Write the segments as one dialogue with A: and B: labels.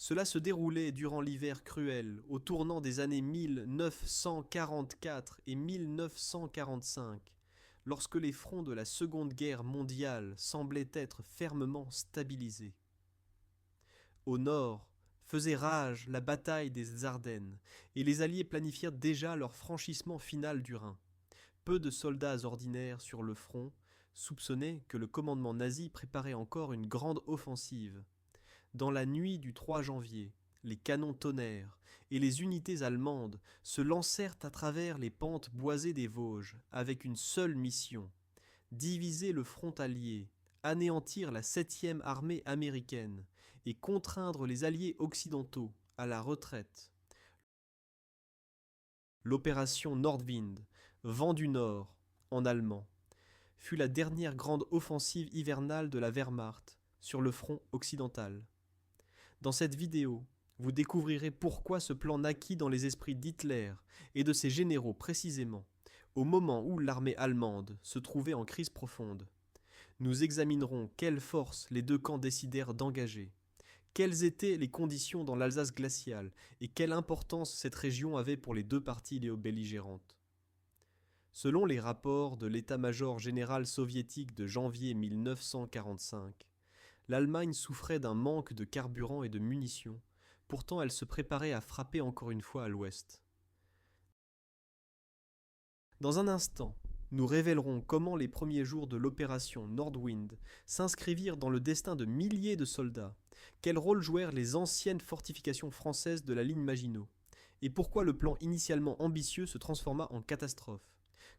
A: Cela se déroulait durant l'hiver cruel, au tournant des années 1944 et 1945, lorsque les fronts de la Seconde Guerre mondiale semblaient être fermement stabilisés. Au nord, faisait rage la bataille des Ardennes, et les Alliés planifièrent déjà leur franchissement final du Rhin. Peu de soldats ordinaires sur le front soupçonnaient que le commandement nazi préparait encore une grande offensive. Dans la nuit du 3 janvier, les canons tonnèrent, et les unités allemandes se lancèrent à travers les pentes boisées des Vosges, avec une seule mission: diviser le front allié, anéantir la 7e armée américaine, et contraindre les alliés occidentaux à la retraite. L'opération Nordwind, Vent du Nord, en allemand, fut la dernière grande offensive hivernale de la Wehrmacht sur le front occidental. Dans cette vidéo, vous découvrirez pourquoi ce plan naquit dans les esprits d'Hitler et de ses généraux précisément, au moment où l'armée allemande se trouvait en crise profonde. Nous examinerons quelles forces les deux camps décidèrent d'engager, quelles étaient les conditions dans l'Alsace glaciale et quelle importance cette région avait pour les deux parties belligérantes. Selon les rapports de l'état-major général soviétique de janvier 1945, l'Allemagne souffrait d'un manque de carburant et de munitions, pourtant elle se préparait à frapper encore une fois à l'ouest. Dans un instant, nous révélerons comment les premiers jours de l'opération Nordwind s'inscrivirent dans le destin de milliers de soldats, quel rôle jouèrent les anciennes fortifications françaises de la ligne Maginot, et pourquoi le plan initialement ambitieux se transforma en catastrophe.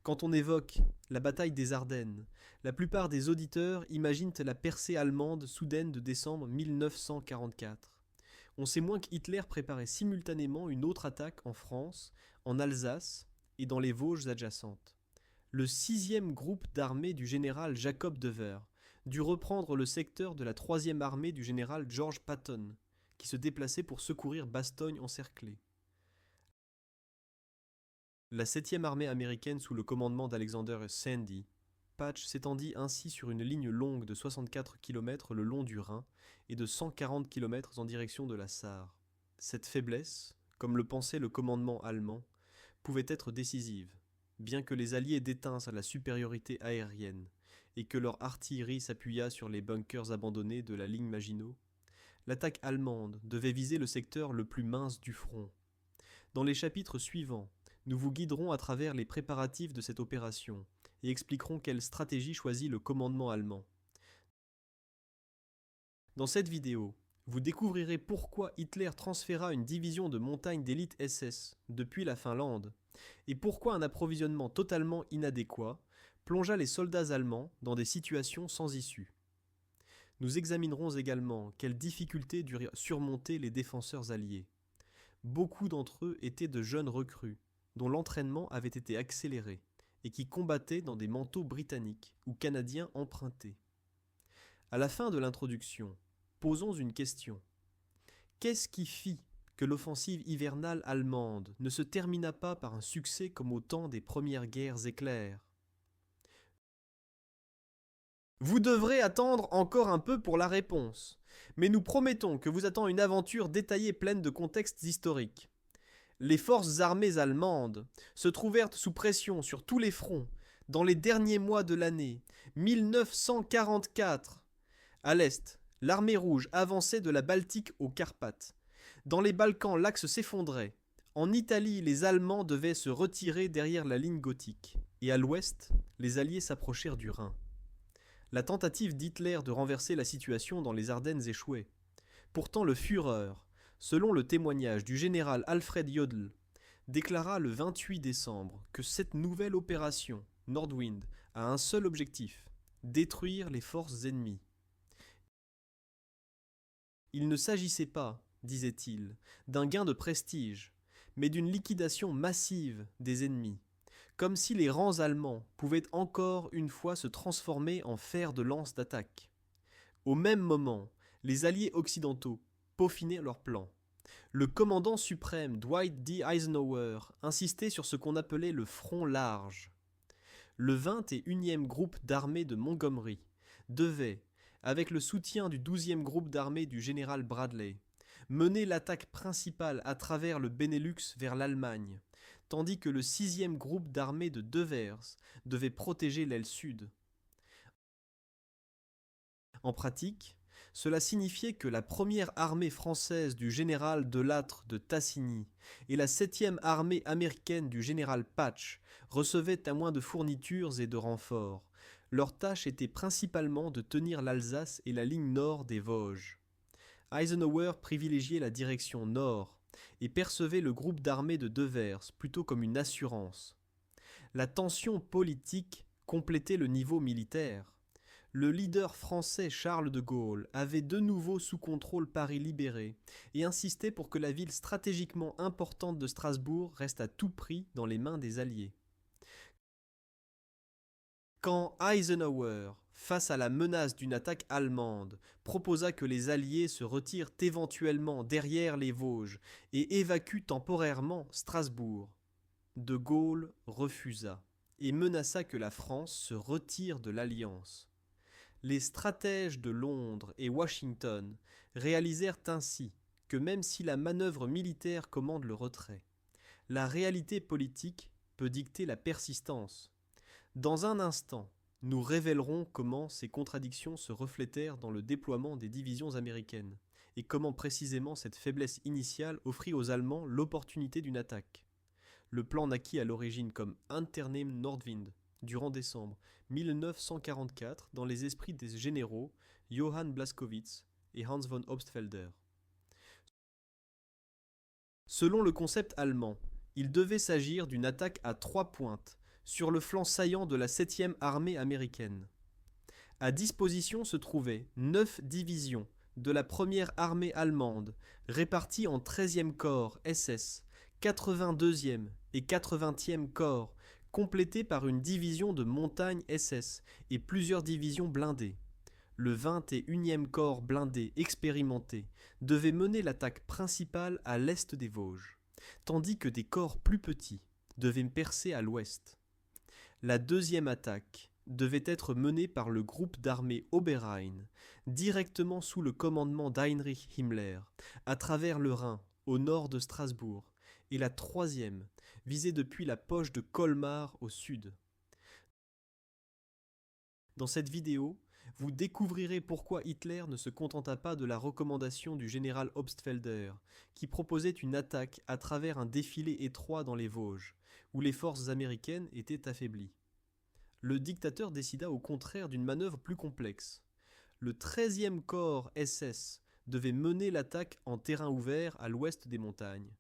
A: Quand on évoque la bataille des Ardennes, la plupart des auditeurs imaginent la percée allemande soudaine de décembre 1944. On sait moins qu'Hitler préparait simultanément une autre attaque en France, en Alsace et dans les Vosges adjacentes. Le 6e groupe d'armée du général Jacob Dever dut reprendre le secteur de la 3e armée du général George Patton, qui se déplaçait pour secourir Bastogne encerclée. La 7e armée américaine sous le commandement d'Alexander Sandy Patch s'étendit ainsi sur une ligne longue de 64 km le long du Rhin et de 140 km en direction de la Sarre. Cette faiblesse, comme le pensait le commandement allemand, pouvait être décisive, bien que les Alliés détinssent la supériorité aérienne et que leur artillerie s'appuyât sur les bunkers abandonnés de la ligne Maginot. L'attaque allemande devait viser le secteur le plus mince du front. Dans les chapitres suivants, nous vous guiderons à travers les préparatifs de cette opération et expliquerons quelle stratégie choisit le commandement allemand. Dans cette vidéo, vous découvrirez pourquoi Hitler transféra une division de montagne d'élite SS depuis la Finlande et pourquoi un approvisionnement totalement inadéquat plongea les soldats allemands dans des situations sans issue. Nous examinerons également quelles difficultés durent surmonter les défenseurs alliés. Beaucoup d'entre eux étaient de jeunes recrues, dont l'entraînement avait été accéléré et qui combattaient dans des manteaux britanniques ou canadiens empruntés. À la fin de l'introduction, posons une question. Qu'est-ce qui fit que l'offensive hivernale allemande ne se termina pas par un succès comme au temps des premières guerres éclairs ? Vous devrez attendre encore un peu pour la réponse, mais nous promettons que vous attend une aventure détaillée pleine de contextes historiques. Les forces armées allemandes se trouvèrent sous pression sur tous les fronts dans les derniers mois de l'année 1944. À l'est, l'armée rouge avançait de la Baltique aux Carpates. Dans les Balkans, l'axe s'effondrait. En Italie, les Allemands devaient se retirer derrière la ligne gothique. Et à l'ouest, les Alliés s'approchèrent du Rhin. La tentative d'Hitler de renverser la situation dans les Ardennes échouait. Pourtant le Führer, selon le témoignage du général Alfred Jodl, déclara le 28 décembre que cette nouvelle opération, Nordwind, a un seul objectif: détruire les forces ennemies. Il ne s'agissait pas, disait-il, d'un gain de prestige, mais d'une liquidation massive des ennemis, comme si les rangs allemands pouvaient encore une fois se transformer en fer de lance d'attaque. Au même moment, les alliés occidentaux peaufinaient leur plan. Le commandant suprême Dwight D. Eisenhower insistait sur ce qu'on appelait le front large. Le 21e groupe d'armée de Montgomery devait, avec le soutien du 12e groupe d'armée du général Bradley, mener l'attaque principale à travers le Benelux vers l'Allemagne, tandis que le 6e groupe d'armées de Devers devait protéger l'aile sud. En pratique, cela signifiait que la première armée française du général de Lattre de Tassigny et la 7e armée américaine du général Patch recevaient à moins de fournitures et de renforts. Leur tâche était principalement de tenir l'Alsace et la ligne nord des Vosges. Eisenhower privilégiait la direction nord et percevait le groupe d'armées de Devers plutôt comme une assurance. La tension politique complétait le niveau militaire. Le leader français Charles de Gaulle avait de nouveau sous contrôle Paris libéré et insistait pour que la ville stratégiquement importante de Strasbourg reste à tout prix dans les mains des Alliés. Quand Eisenhower, face à la menace d'une attaque allemande, proposa que les Alliés se retirent éventuellement derrière les Vosges et évacuent temporairement Strasbourg, de Gaulle refusa et menaça que la France se retire de l'Alliance. Les stratèges de Londres et Washington réalisèrent ainsi que même si la manœuvre militaire commande le retrait, la réalité politique peut dicter la persistance. Dans un instant, nous révélerons comment ces contradictions se reflétèrent dans le déploiement des divisions américaines et comment précisément cette faiblesse initiale offrit aux Allemands l'opportunité d'une attaque. Le plan naquit à l'origine comme Unternehmen Nordwind durant décembre 1944 dans les esprits des généraux Johann Blaskowitz et Hans von Obstfelder. Selon le concept allemand, il devait s'agir d'une attaque à 3 pointes sur le flanc saillant de la 7e armée américaine. À disposition se trouvaient 9 divisions de la première armée allemande, réparties en 13e corps SS, 82e et 80e corps, complétées par une division de montagne SS et plusieurs divisions blindées. Le 21e corps blindé expérimenté devait mener l'attaque principale à l'est des Vosges, tandis que des corps plus petits devaient percer à l'ouest. La deuxième attaque devait être menée par le groupe d'armées Oberrhein, directement sous le commandement d'Heinrich Himmler, à travers le Rhin, au nord de Strasbourg, et la troisième visait depuis la poche de Colmar au sud. Dans cette vidéo, vous découvrirez pourquoi Hitler ne se contenta pas de la recommandation du général Obstfelder, qui proposait une attaque à travers un défilé étroit dans les Vosges, où les forces américaines étaient affaiblies. Le dictateur décida au contraire d'une manœuvre plus complexe. Le 13e corps SS devait mener l'attaque en terrain ouvert à l'ouest des montagnes,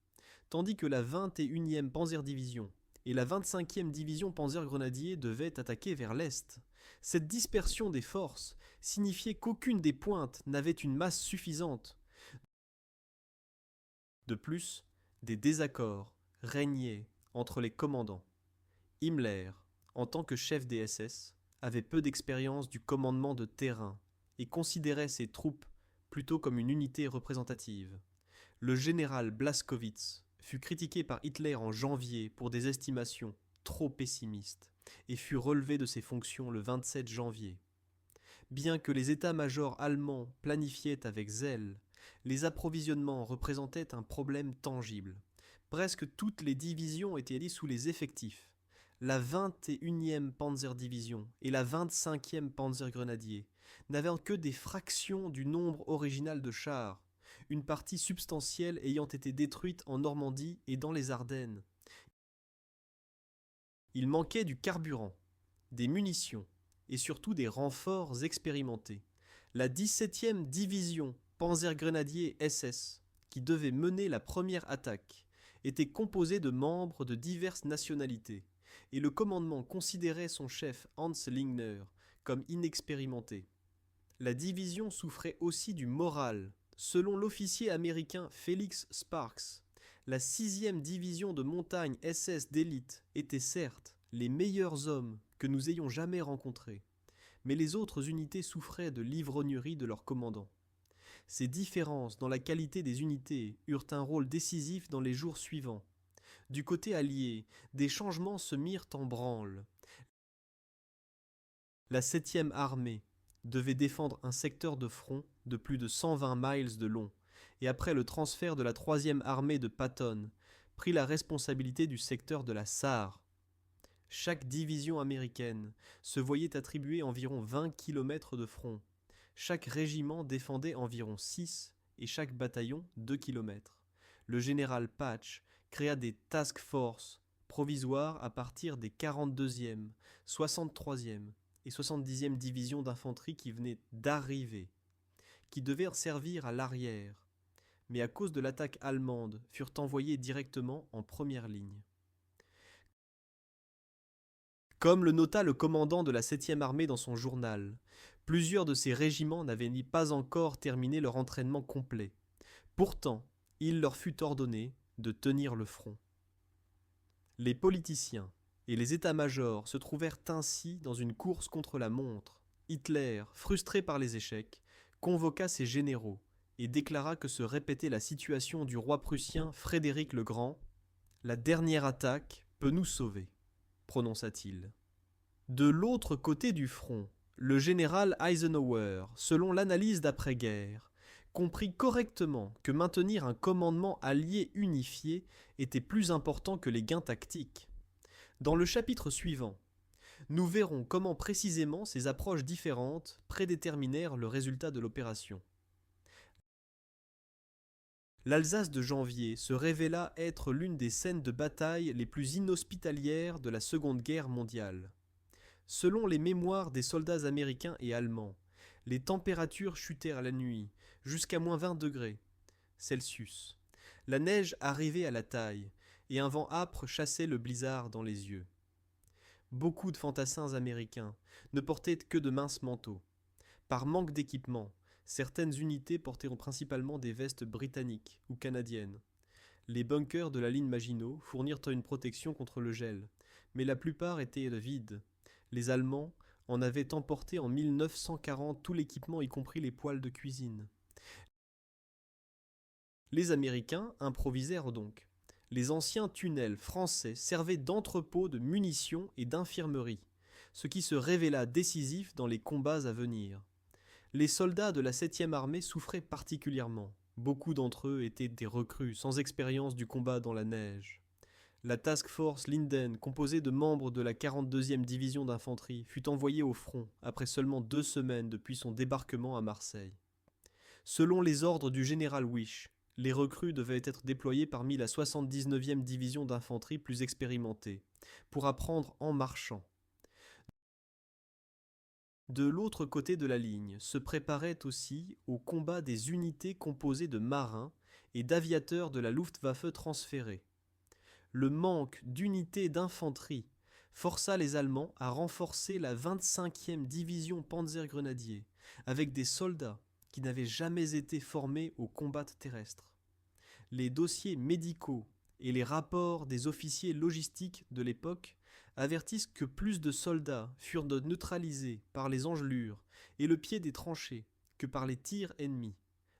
A: tandis que la 21e Panzerdivision et la 25e division Panzergrenadier devaient attaquer vers l'est. Cette dispersion des forces signifiait qu'aucune des pointes n'avait une masse suffisante. De plus, des désaccords régnaient entre les commandants. Himmler, en tant que chef des SS, avait peu d'expérience du commandement de terrain et considérait ses troupes plutôt comme une unité représentative. Le général Blaskowitz fut critiqué par Hitler en janvier pour des estimations trop pessimistes et fut relevé de ses fonctions le 27 janvier. Bien que les états-majors allemands planifiaient avec zèle, les approvisionnements représentaient un problème tangible. Presque toutes les divisions étaient allées sous les effectifs. La 21e Panzerdivision et la 25e Panzergrenadier n'avaient que des fractions du nombre original de chars, une partie substantielle ayant été détruite en Normandie et dans les Ardennes. Il manquait du carburant, des munitions et surtout des renforts expérimentés. La 17e division Panzergrenadier SS, qui devait mener la première attaque, était composée de membres de diverses nationalités, et le commandement considérait son chef Hans Lingner comme inexpérimenté. La division souffrait aussi du moral. Selon l'officier américain Felix Sparks, la 6e division de montagne SS d'élite était certes les meilleurs hommes que nous ayons jamais rencontrés, mais les autres unités souffraient de l'ivrognerie de leurs commandants. Ces différences dans la qualité des unités eurent un rôle décisif dans les jours suivants. Du côté allié, des changements se mirent en branle. La 7e armée devait défendre un secteur de front de plus de 120 miles de long et après le transfert de la 3e armée de Patton, prit la responsabilité du secteur de la Sarre. Chaque division américaine se voyait attribuer environ 20 km de front. Chaque régiment défendait environ 6 et chaque bataillon 2 km. Le général Patch créa des task force provisoires à partir des 42e, 63e et 70e divisions d'infanterie qui venaient d'arriver, qui devaient servir à l'arrière, mais à cause de l'attaque allemande furent envoyés directement en première ligne. Comme le nota le commandant de la 7e armée dans son journal, plusieurs de ces régiments n'avaient pas encore terminé leur entraînement complet. Pourtant, il leur fut ordonné de tenir le front. Les politiciens et les états-majors se trouvèrent ainsi dans une course contre la montre. Hitler, frustré par les échecs, convoqua ses généraux et déclara que se répétait la situation du roi prussien Frédéric le Grand. « La dernière attaque peut nous sauver », prononça-t-il. De l'autre côté du front, le général Eisenhower, selon l'analyse d'après-guerre, comprit correctement que maintenir un commandement allié unifié était plus important que les gains tactiques. Dans le chapitre suivant, nous verrons comment précisément ces approches différentes prédéterminèrent le résultat de l'opération. L'Alsace de janvier se révéla être l'une des scènes de bataille les plus inhospitalières de la Seconde Guerre mondiale. Selon les mémoires des soldats américains et allemands, les températures chutèrent la nuit, jusqu'à moins 20 degrés Celsius. La neige arrivait à la taille, et un vent âpre chassait le blizzard dans les yeux. Beaucoup de fantassins américains ne portaient que de minces manteaux. Par manque d'équipement, certaines unités portaient principalement des vestes britanniques ou canadiennes. Les bunkers de la ligne Maginot fournirent une protection contre le gel, mais la plupart étaient vides. Les Allemands en avaient emporté en 1940 tout l'équipement, y compris les poêles de cuisine. Les Américains improvisèrent donc. Les anciens tunnels français servaient d'entrepôts de munitions et d'infirmerie, ce qui se révéla décisif dans les combats à venir. Les soldats de la 7e armée souffraient particulièrement. Beaucoup d'entre eux étaient des recrues sans expérience du combat dans la neige. La Task Force Linden, composée de membres de la 42e division d'infanterie, fut envoyée au front après seulement 2 semaines depuis son débarquement à Marseille. Selon les ordres du général Wyche, les recrues devaient être déployées parmi la 79e division d'infanterie plus expérimentée, pour apprendre en marchant. De l'autre côté de la ligne se préparaient aussi au combat des unités composées de marins et d'aviateurs de la Luftwaffe transférés. Le manque d'unités d'infanterie força les Allemands à renforcer la 25e division Panzergrenadier avec des soldats qui n'avaient jamais été formés au combat terrestre. Les dossiers médicaux et les rapports des officiers logistiques de l'époque avertissent que plus de soldats furent neutralisés par les engelures et le pied des tranchées que par les tirs ennemis.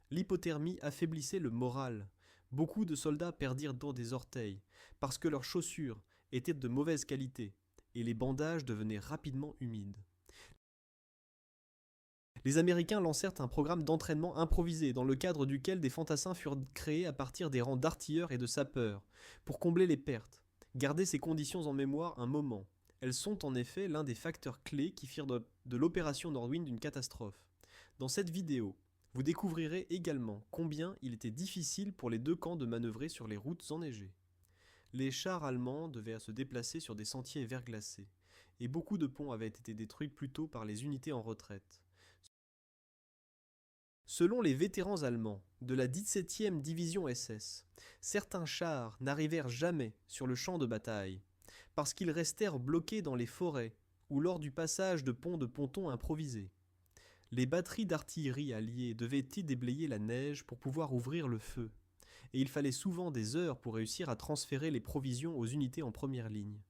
A: L'hypothermie affaiblissait le moral. Beaucoup de soldats perdirent donc des orteils parce que leurs chaussures étaient de mauvaise qualité et les bandages devenaient rapidement humides. Les Américains lancèrent un programme d'entraînement improvisé dans le cadre duquel des fantassins furent créés à partir des rangs d'artilleurs et de sapeurs pour combler les pertes. Gardez ces conditions en mémoire un moment. Elles sont en effet l'un des facteurs clés qui firent de l'opération Nordwind une catastrophe. Dans cette vidéo, vous découvrirez également combien il était difficile pour les deux camps de manœuvrer sur les routes enneigées. Les chars allemands devaient se déplacer sur des sentiers verglacés, et beaucoup de ponts avaient été détruits plus tôt par les unités en retraite. Selon les vétérans allemands de la 17e division SS, certains chars n'arrivèrent jamais sur le champ de bataille, parce qu'ils restèrent bloqués dans les forêts ou lors du passage de ponts de pontons improvisés. Les batteries d'artillerie alliées devaient déblayer la neige pour pouvoir ouvrir le feu, et il fallait souvent des heures pour réussir à transférer les provisions aux unités en première ligne.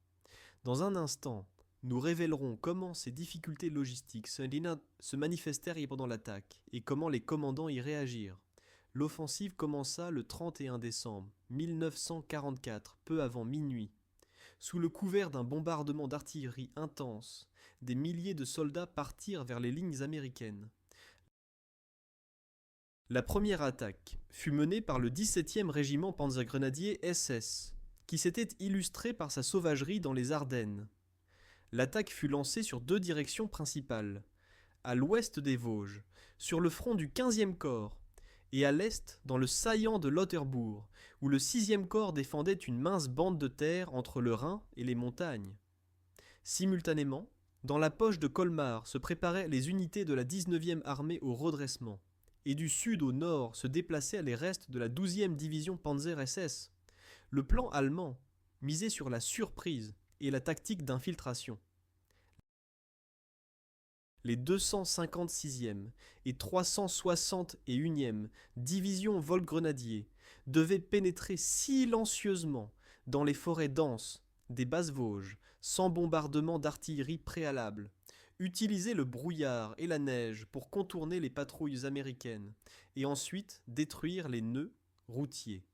A: Dans un instant, nous révélerons comment ces difficultés logistiques se manifestèrent pendant l'attaque et comment les commandants y réagirent. L'offensive commença le 31 décembre 1944, peu avant minuit. Sous le couvert d'un bombardement d'artillerie intense, des milliers de soldats partirent vers les lignes américaines. La première attaque fut menée par le 17e régiment panzergrenadier SS, qui s'était illustré par sa sauvagerie dans les Ardennes. L'attaque fut lancée sur deux directions principales, à l'ouest des Vosges, sur le front du 15e corps, et à l'est dans le saillant de Lauterbourg, où le 6e corps défendait une mince bande de terre entre le Rhin et les montagnes. Simultanément, dans la poche de Colmar se préparaient les unités de la 19e armée au redressement, et du sud au nord se déplaçaient les restes de la 12e division Panzer SS. Le plan allemand misait sur la surprise et la tactique d'infiltration. Les 256e et 361e divisions Volksgrenadiers devaient pénétrer silencieusement dans les forêts denses des Basses-Vosges, sans bombardement d'artillerie préalable, utiliser le brouillard et la neige pour contourner les patrouilles américaines, et ensuite détruire les nœuds routiers.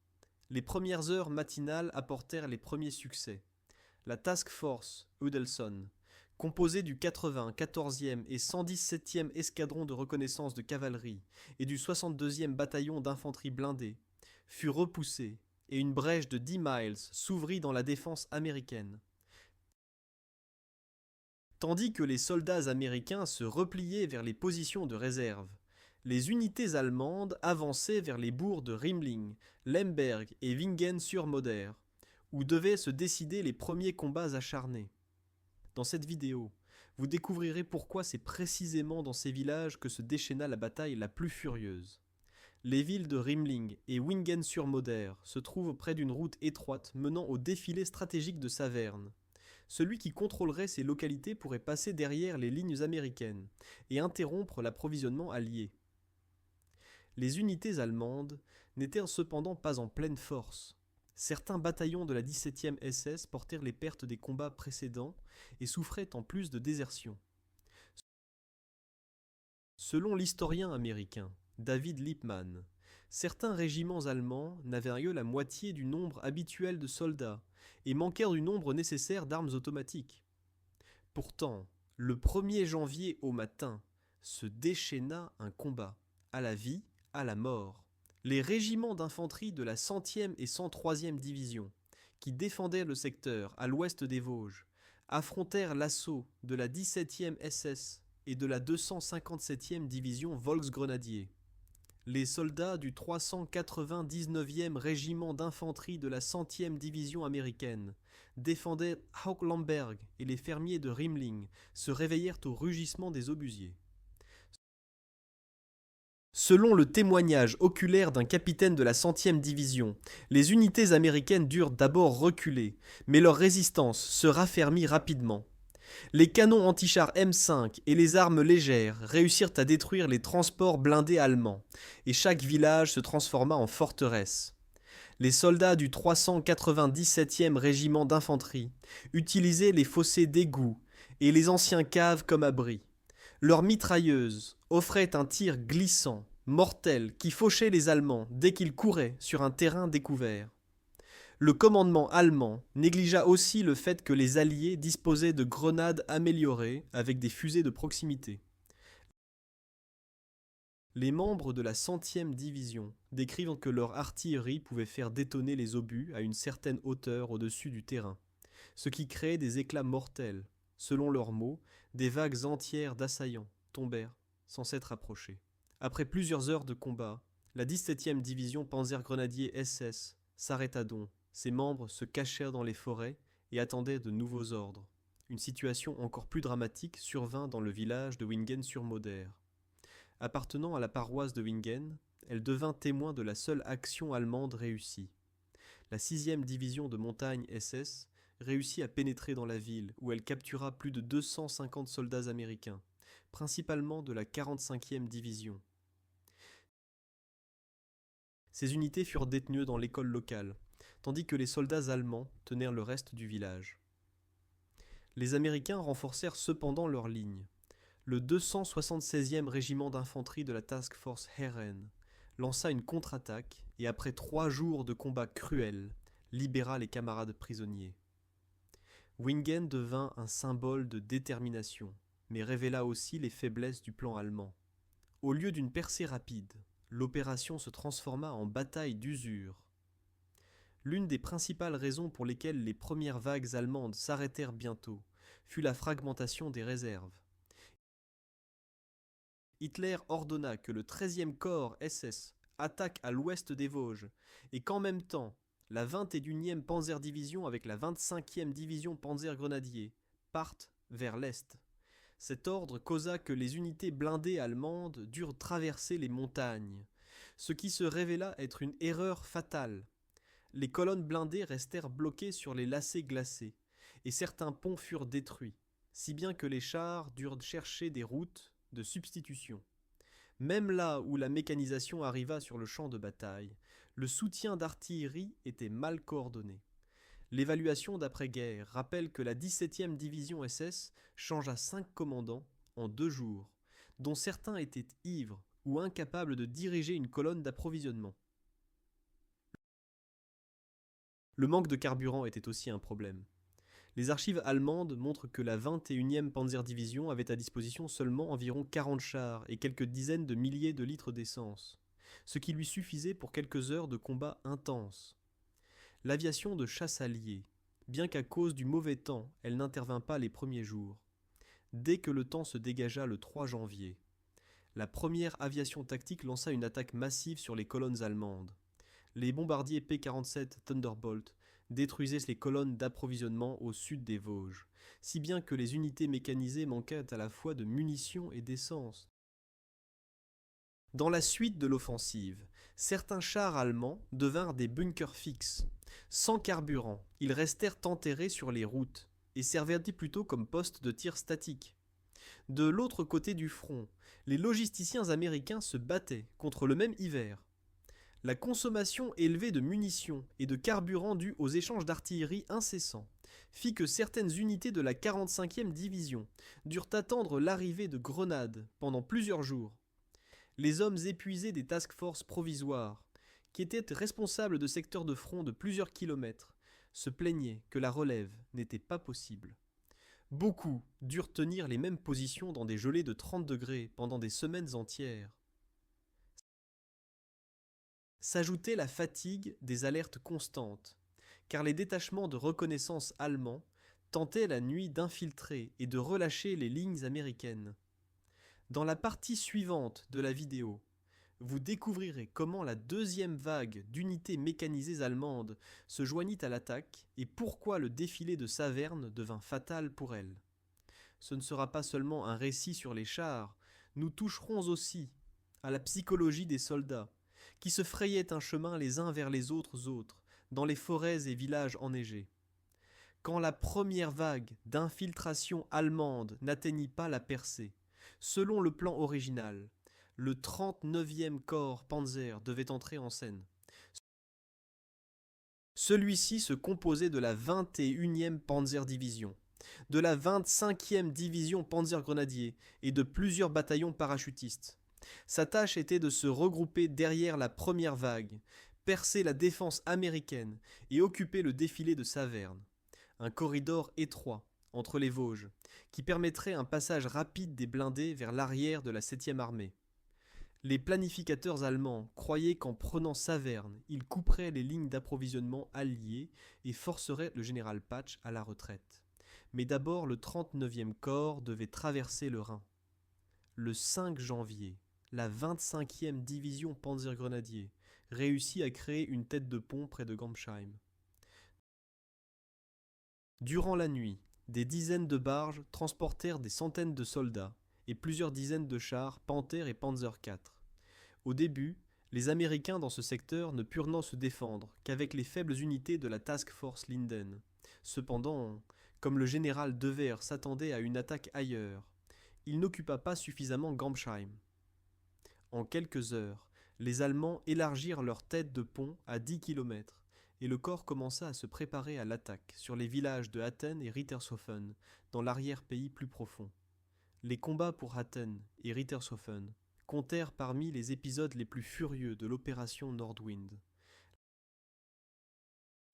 A: Les premières heures matinales apportèrent les premiers succès. La Task Force Udelson, composée du 94e et 117e escadron de reconnaissance de cavalerie et du 62e bataillon d'infanterie blindée, fut repoussée et une brèche de 10 miles s'ouvrit dans la défense américaine. Tandis que les soldats américains se repliaient vers les positions de réserve, les unités allemandes avançaient vers les bourgs de Riemling, Lemberg et Wingen-sur-Moder, où devaient se décider les premiers combats acharnés. Dans cette vidéo, vous découvrirez pourquoi c'est précisément dans ces villages que se déchaîna la bataille la plus furieuse. Les villes de Riemling et Wingen-sur-Moder se trouvent près d'une route étroite menant au défilé stratégique de Saverne. Celui qui contrôlerait ces localités pourrait passer derrière les lignes américaines et interrompre l'approvisionnement allié. Les unités allemandes n'étaient cependant pas en pleine force. Certains bataillons de la 17e SS portèrent les pertes des combats précédents et souffraient en plus de désertion. Selon l'historien américain David Lippmann, certains régiments allemands n'avaient que la moitié du nombre habituel de soldats et manquèrent du nombre nécessaire d'armes automatiques. Pourtant, le 1er janvier au matin, se déchaîna un combat, à la vie, à la mort. Les régiments d'infanterie de la 100e et 103e division, qui défendaient le secteur à l'ouest des Vosges, affrontèrent l'assaut de la 17e SS et de la 257e division Volksgrenadier. Les soldats du 399e régiment d'infanterie de la 100e division américaine défendaient Hauglamberg et les fermiers de Riemling se réveillèrent au rugissement des obusiers. Selon le témoignage oculaire d'un capitaine de la 100e division, les unités américaines durent d'abord reculer, mais leur résistance se raffermit rapidement. Les canons antichars M5 et les armes légères réussirent à détruire les transports blindés allemands, et chaque village se transforma en forteresse. Les soldats du 397e régiment d'infanterie utilisaient les fossés d'égouts et les anciens caves comme abris. Leurs mitrailleuses offraient un tir glissant, mortel, qui fauchait les Allemands dès qu'ils couraient sur un terrain découvert. Le commandement allemand négligea aussi le fait que les Alliés disposaient de grenades améliorées avec des fusées de proximité. Les membres de la 100e division décrivent que leur artillerie pouvait faire détonner les obus à une certaine hauteur au-dessus du terrain, ce qui créait des éclats mortels. Selon leurs mots, des vagues entières d'assaillants tombèrent sans s'être approchés. Après plusieurs heures de combat, la 17e division Panzergrenadier SS s'arrêta donc. Ses membres se cachèrent dans les forêts et attendaient de nouveaux ordres. Une situation encore plus dramatique survint dans le village de Wingen-sur-Moder. Appartenant à la paroisse de Wingen, elle devint témoin de la seule action allemande réussie. La 6e division de montagne SS réussit à pénétrer dans la ville où elle captura plus de 250 soldats américains, principalement de la 45e division. Ces unités furent détenues dans l'école locale, tandis que les soldats allemands tenèrent le reste du village. Les Américains renforcèrent cependant leurs lignes. Le 276e régiment d'infanterie de la Task Force Heeren lança une contre-attaque et après 3 jours de combats cruels, libéra les camarades prisonniers. Wingen devint un symbole de détermination, mais révéla aussi les faiblesses du plan allemand. Au lieu d'une percée rapide, L'opération se transforma en bataille d'usure. L'une des principales raisons pour lesquelles les premières vagues allemandes s'arrêtèrent bientôt fut la fragmentation des réserves. Hitler ordonna que le 13e corps SS attaque à l'ouest des Vosges et qu'en même temps, la 21e Panzerdivision avec la 25e Division Panzergrenadier partent vers l'est. Cet ordre causa que les unités blindées allemandes durent traverser les montagnes, ce qui se révéla être une erreur fatale. Les colonnes blindées restèrent bloquées sur les lacets glacés, et certains ponts furent détruits, si bien que les chars durent chercher des routes de substitution. Même là où la mécanisation arriva sur le champ de bataille, le soutien d'artillerie était mal coordonné. L'évaluation d'après-guerre rappelle que la 17e division SS changea 5 commandants en 2 jours, dont certains étaient ivres ou incapables de diriger une colonne d'approvisionnement. Le manque de carburant était aussi un problème. Les archives allemandes montrent que la 21e Panzerdivision avait à disposition seulement environ 40 chars et quelques dizaines de milliers de litres d'essence, ce qui lui suffisait pour quelques heures de combat intenses. L'aviation de chasse alliée, bien qu'à cause du mauvais temps, elle n'intervint pas les premiers jours. Dès que le temps se dégagea le 3 janvier, la première aviation tactique lança une attaque massive sur les colonnes allemandes. Les bombardiers P-47 Thunderbolt détruisaient les colonnes d'approvisionnement au sud des Vosges, si bien que les unités mécanisées manquaient à la fois de munitions et d'essence. Dans la suite de l'offensive, certains chars allemands devinrent des bunkers fixes. Sans carburant, ils restèrent enterrés sur les routes et servaient plutôt comme postes de tir statique. De l'autre côté du front, les logisticiens américains se battaient contre le même hiver. La consommation élevée de munitions et de carburant due aux échanges d'artillerie incessants fit que certaines unités de la 45e division durent attendre l'arrivée de grenades pendant plusieurs jours. Les hommes épuisés des task forces provisoires, qui étaient responsables de secteurs de front de plusieurs kilomètres, se plaignaient que la relève n'était pas possible. Beaucoup durent tenir les mêmes positions dans des gelées de 30 degrés pendant des semaines entières. S'ajoutait la fatigue des alertes constantes, car les détachements de reconnaissance allemands tentaient la nuit d'infiltrer et de relâcher les lignes américaines. Dans la partie suivante de la vidéo, vous découvrirez comment la deuxième vague d'unités mécanisées allemandes se joignit à l'attaque et pourquoi le défilé de Saverne devint fatal pour elle. Ce ne sera pas seulement un récit sur les chars, nous toucherons aussi à la psychologie des soldats, qui se frayaient un chemin les uns vers les autres dans les forêts et villages enneigés. Quand la première vague d'infiltration allemande n'atteignit pas la percée, selon le plan original, le 39e corps Panzer devait entrer en scène. Celui-ci se composait de la 21e Panzerdivision, de la 25e Division Panzergrenadier et de plusieurs bataillons parachutistes. Sa tâche était de se regrouper derrière la première vague, percer la défense américaine et occuper le défilé de Saverne, un corridor étroit entre les Vosges, qui permettrait un passage rapide des blindés vers l'arrière de la 7e armée. Les planificateurs allemands croyaient qu'en prenant Saverne, ils couperaient les lignes d'approvisionnement alliées et forceraient le général Patch à la retraite. Mais d'abord, le 39e corps devait traverser le Rhin. Le 5 janvier, la 25e division Panzergrenadier réussit à créer une tête de pont près de Gamsheim. Durant la nuit, des dizaines de barges transportèrent des centaines de soldats et plusieurs dizaines de chars Panther et Panzer IV. Au début, les Américains dans ce secteur ne purent se défendre qu'avec les faibles unités de la Task Force Linden. Cependant, comme le général Devers s'attendait à une attaque ailleurs, il n'occupa pas suffisamment Gamsheim. En quelques heures, les Allemands élargirent leur tête de pont à 10 km et le corps commença à se préparer à l'attaque sur les villages de Hatten et Rittershofen, dans l'arrière-pays plus profond. Les combats pour Hatten et Rittershofen comptèrent parmi les épisodes les plus furieux de l'opération Nordwind.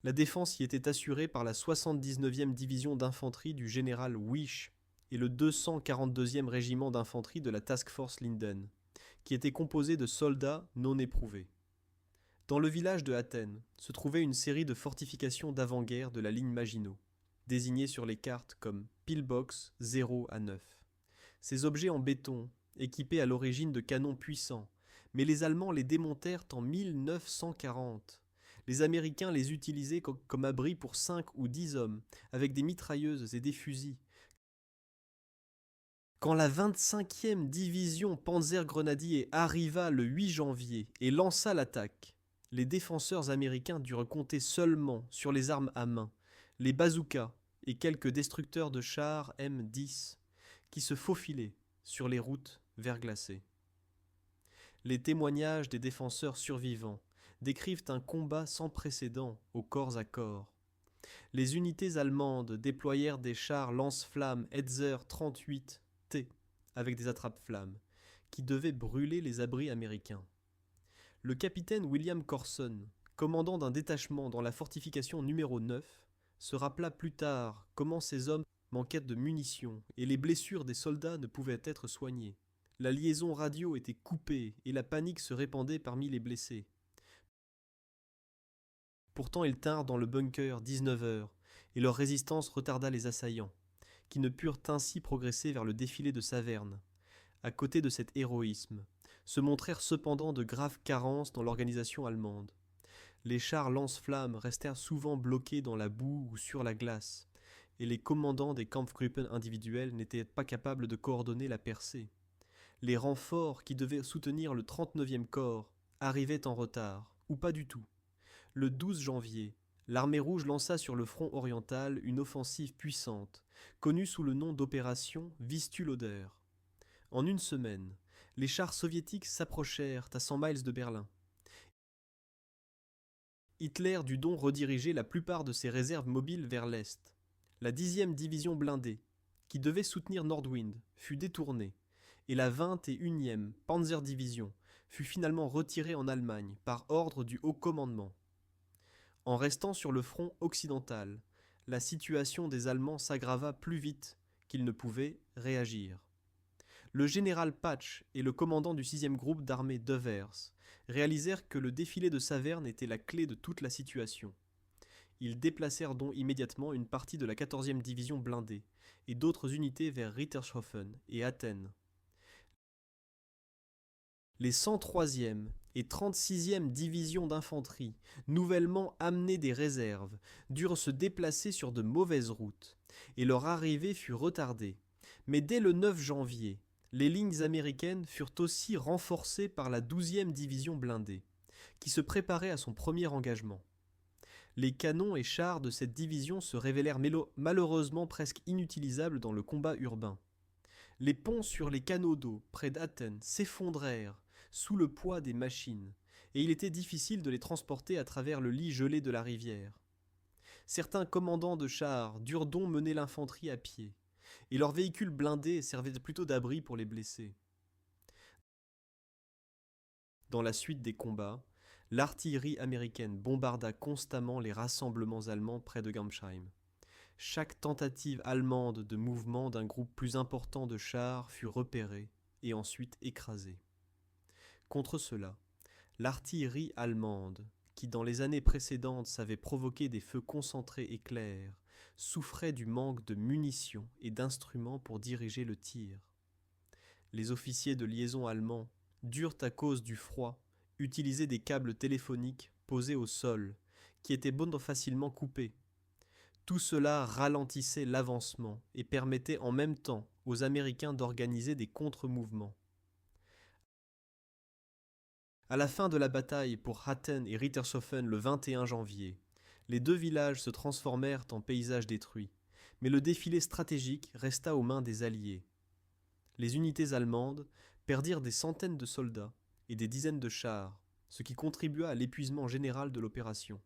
A: La défense y était assurée par la 79e division d'infanterie du général Wyche et le 242e régiment d'infanterie de la Task Force Linden, qui était composé de soldats non éprouvés. Dans le village de Athènes se trouvait une série de fortifications d'avant-guerre de la ligne Maginot, désignées sur les cartes comme pillbox 0 à 9. Ces objets en béton, équipés à l'origine de canons puissants, mais les Allemands les démontèrent en 1940. Les Américains les utilisaient comme abri pour 5 ou 10 hommes, avec des mitrailleuses et des fusils. Quand la 25e division Panzergrenadier arriva le 8 janvier et lança l'attaque, les défenseurs américains durent compter seulement sur les armes à main, les bazookas et quelques destructeurs de chars M10 qui se faufilaient sur les routes verglacées. Les témoignages des défenseurs survivants décrivent un combat sans précédent au corps à corps. Les unités allemandes déployèrent des chars lance-flammes Hetzer 38T avec des attrape-flammes qui devaient brûler les abris américains. Le capitaine William Corson, commandant d'un détachement dans la fortification numéro 9, se rappela plus tard comment ces hommes manquaient de munitions et les blessures des soldats ne pouvaient être soignées. La liaison radio était coupée et la panique se répandait parmi les blessés. Pourtant ils tinrent dans le bunker 19 heures et leur résistance retarda les assaillants, qui ne purent ainsi progresser vers le défilé de Saverne. À côté de cet héroïsme, se montrèrent cependant de graves carences dans l'organisation allemande. Les chars lance-flammes restèrent souvent bloqués dans la boue ou sur la glace, et les commandants des Kampfgruppen individuels n'étaient pas capables de coordonner la percée. Les renforts qui devaient soutenir le 39e corps arrivaient en retard, ou pas du tout. Le 12 janvier, l'armée rouge lança sur le front oriental une offensive puissante, connue sous le nom d'opération Vistula-Oder. En une semaine, les chars soviétiques s'approchèrent à 100 miles de Berlin. Hitler dut donc rediriger la plupart de ses réserves mobiles vers l'est. La 10e division blindée, qui devait soutenir Nordwind, fut détournée, et la 21e Panzerdivision fut finalement retirée en Allemagne par ordre du haut commandement. En restant sur le front occidental, la situation des Allemands s'aggrava plus vite qu'ils ne pouvaient réagir. Le général Patch et le commandant du 6e groupe d'armée Devers réalisèrent que le défilé de Saverne était la clé de toute la situation. Ils déplacèrent donc immédiatement une partie de la 14e division blindée et d'autres unités vers Rittershofen et Athènes. Les 103e et 36e divisions d'infanterie, nouvellement amenées des réserves, durent se déplacer sur de mauvaises routes, et leur arrivée fut retardée. Mais dès le 9 janvier, les lignes américaines furent aussi renforcées par la 12e division blindée, qui se préparait à son premier engagement. Les canons et chars de cette division se révélèrent malheureusement presque inutilisables dans le combat urbain. Les ponts sur les canaux d'eau près d'Athènes s'effondrèrent sous le poids des machines, et il était difficile de les transporter à travers le lit gelé de la rivière. Certains commandants de chars durent donc mener l'infanterie à pied, et leurs véhicules blindés servaient plutôt d'abri pour les blessés. Dans la suite des combats, l'artillerie américaine bombarda constamment les rassemblements allemands près de Gamsheim. Chaque tentative allemande de mouvement d'un groupe plus important de chars fut repérée et ensuite écrasée. Contre cela, l'artillerie allemande, qui dans les années précédentes savait provoquer des feux concentrés et clairs, souffrait du manque de munitions et d'instruments pour diriger le tir. Les officiers de liaison allemands durent à cause du froid utiliser des câbles téléphoniques posés au sol, qui étaient facilement coupés. Tout cela ralentissait l'avancement et permettait en même temps aux Américains d'organiser des contre-mouvements. À la fin de la bataille pour Athènes et Rittershofen le 21 janvier, les deux villages se transformèrent en paysages détruits, mais le défilé stratégique resta aux mains des Alliés. Les unités allemandes perdirent des centaines de soldats et des dizaines de chars, ce qui contribua à l'épuisement général de l'opération.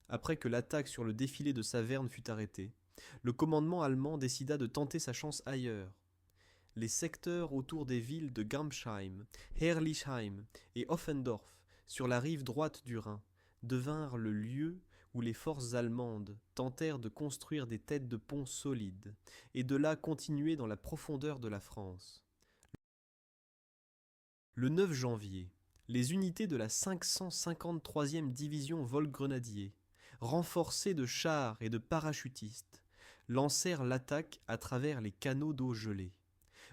A: Après que l'attaque sur le défilé de Saverne fut arrêtée, le commandement allemand décida de tenter sa chance ailleurs. Les secteurs autour des villes de Gamsheim, Herrlichheim et Offendorf, sur la rive droite du Rhin, devinrent le lieu où les forces allemandes tentèrent de construire des têtes de pont solides et de là continuer dans la profondeur de la France. Le 9 janvier, les unités de la 553e division Volgrenadier, renforcées de chars et de parachutistes, lancèrent l'attaque à travers les canaux d'eau gelée.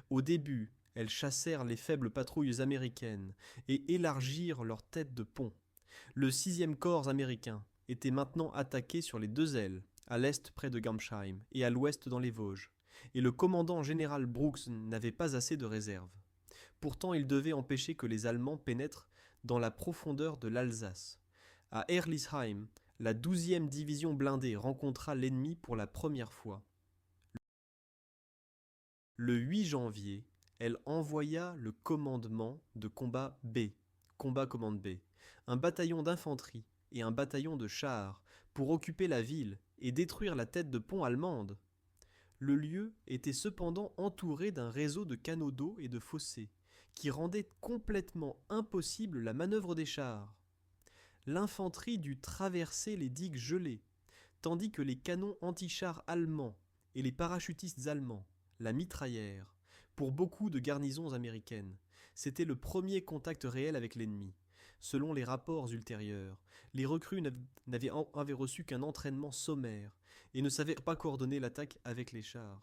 A: Au début, elles chassèrent les faibles patrouilles américaines et élargirent leur tête de pont. Le 6e corps américain était maintenant attaqué sur les deux ailes, à l'est près de Gamsheim et à l'ouest dans les Vosges, et le commandant général Brooks n'avait pas assez de réserve. Pourtant, il devait empêcher que les Allemands pénètrent dans la profondeur de l'Alsace. À Herlisheim, la 12e division blindée rencontra l'ennemi pour la première fois. Le 8 janvier, elle envoya le commandement de combat B, combat commande B, un bataillon d'infanterie et un bataillon de chars pour occuper la ville et détruire la tête de pont allemande. Le lieu était cependant entouré d'un réseau de canaux d'eau et de fossés qui rendait complètement impossible la manœuvre des chars. L'infanterie dut traverser les digues gelées, tandis que les canons anti-chars allemands et les parachutistes allemands la mitraillèrent. Pour beaucoup de garnisons américaines, c'était le premier contact réel avec l'ennemi. Selon les rapports ultérieurs, les recrues avaient reçu qu'un entraînement sommaire et ne savaient pas coordonner l'attaque avec les chars.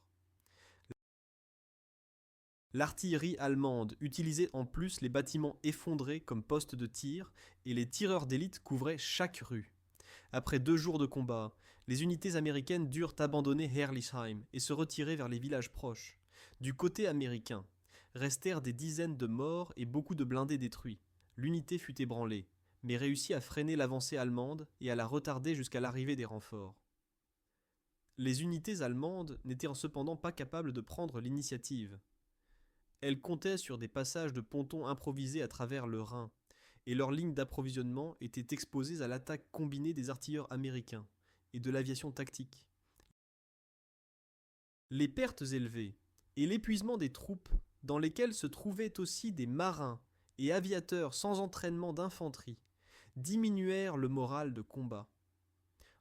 A: L'artillerie allemande utilisait en plus les bâtiments effondrés comme postes de tir et les tireurs d'élite couvraient chaque rue. Après 2 jours de combat, les unités américaines durent abandonner Herlisheim et se retirer vers les villages proches. Du côté américain, restèrent des dizaines de morts et beaucoup de blindés détruits. L'unité fut ébranlée, mais réussit à freiner l'avancée allemande et à la retarder jusqu'à l'arrivée des renforts. Les unités allemandes n'étaient cependant pas capables de prendre l'initiative. Elles comptaient sur des passages de pontons improvisés à travers le Rhin, et leurs lignes d'approvisionnement étaient exposées à l'attaque combinée des artilleurs américains et de l'aviation tactique. Les pertes élevées et l'épuisement des troupes, dans lesquelles se trouvaient aussi des marins et aviateurs sans entraînement d'infanterie, diminuèrent le moral de combat.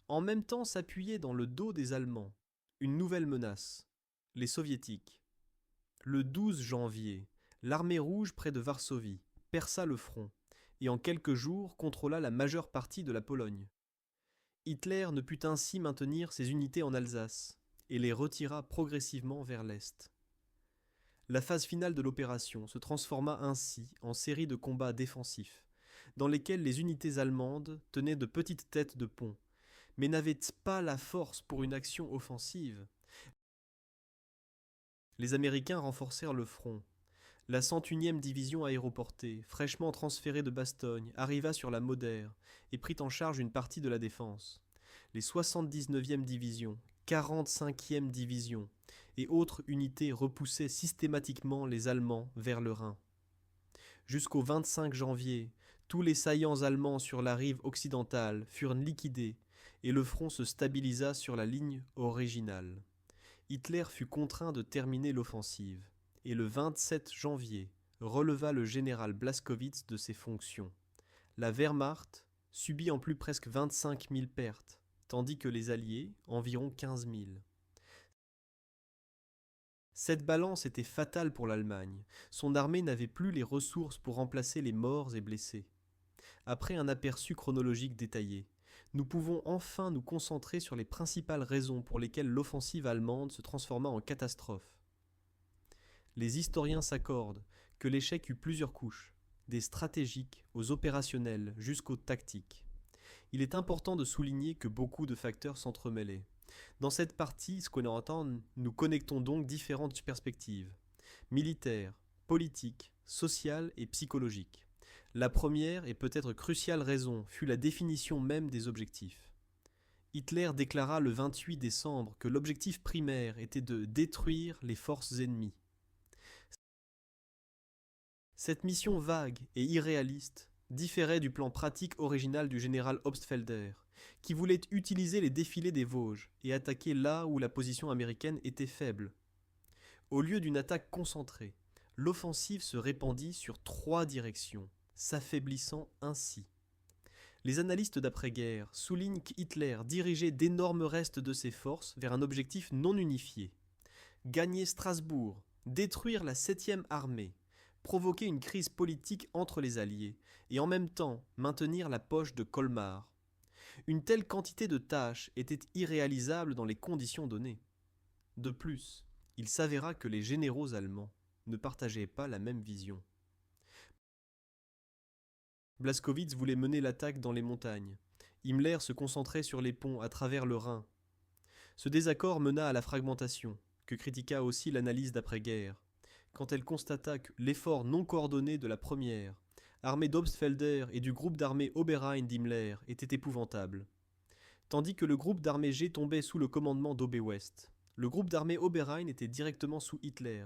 A: En même temps s'appuyait dans le dos des Allemands une nouvelle menace, les Soviétiques. Le 12 janvier, l'armée rouge près de Varsovie perça le front et en quelques jours contrôla la majeure partie de la Pologne. Hitler ne put ainsi maintenir ses unités en Alsace et les retira progressivement vers l'est. La phase finale de l'opération se transforma ainsi en série de combats défensifs, dans lesquels les unités allemandes tenaient de petites têtes de pont, mais n'avaient pas la force pour une action offensive. Les Américains renforcèrent le front. La 101e division aéroportée, fraîchement transférée de Bastogne, arriva sur la Moder et prit en charge une partie de la défense. Les 79e divisions, 45e division et autres unités repoussaient systématiquement les Allemands vers le Rhin. Jusqu'au 25 janvier, tous les saillants allemands sur la rive occidentale furent liquidés et le front se stabilisa sur la ligne originale. Hitler fut contraint de terminer l'offensive et le 27 janvier releva le général Blaskowitz de ses fonctions. La Wehrmacht subit en plus presque 25 000 pertes, tandis que les Alliés environ 15 000. Cette balance était fatale pour l'Allemagne. Son armée n'avait plus les ressources pour remplacer les morts et blessés. Après un aperçu chronologique détaillé, nous pouvons enfin nous concentrer sur les principales raisons pour lesquelles l'offensive allemande se transforma en catastrophe. Les historiens s'accordent que l'échec eut plusieurs couches, des stratégiques aux opérationnels jusqu'aux tactiques. Il est important de souligner que beaucoup de facteurs s'entremêlaient. Dans cette partie, ce qu'on entend, nous connectons donc différentes perspectives, militaires, politiques, sociales et psychologiques. La première et peut-être cruciale raison fut la définition même des objectifs. Hitler déclara le 28 décembre que l'objectif primaire était de détruire les forces ennemies. Cette mission vague et irréaliste différait du plan pratique original du général Obstfelder, qui voulait utiliser les défilés des Vosges et attaquer là où la position américaine était faible. Au lieu d'une attaque concentrée, l'offensive se répandit sur 3 directions, s'affaiblissant ainsi. Les analystes d'après-guerre soulignent qu'Hitler dirigeait d'énormes restes de ses forces vers un objectif non unifié. Gagner Strasbourg, détruire la 7e armée, provoquer une crise politique entre les Alliés et en même temps maintenir la poche de Colmar. Une telle quantité de tâches était irréalisable dans les conditions données. De plus, il s'avéra que les généraux allemands ne partageaient pas la même vision. Blaskowitz voulait mener l'attaque dans les montagnes. Himmler se concentrait sur les ponts à travers le Rhin. Ce désaccord mena à la fragmentation, que critiqua aussi l'analyse d'après-guerre, quand elle constata que l'effort non coordonné de la première, armée d'Obstfelder et du groupe d'armées Oberrhein d'Himmler, était épouvantable. Tandis que le groupe d'armée G tombait sous le commandement d'Obe West, le groupe d'armée Oberrhein était directement sous Hitler,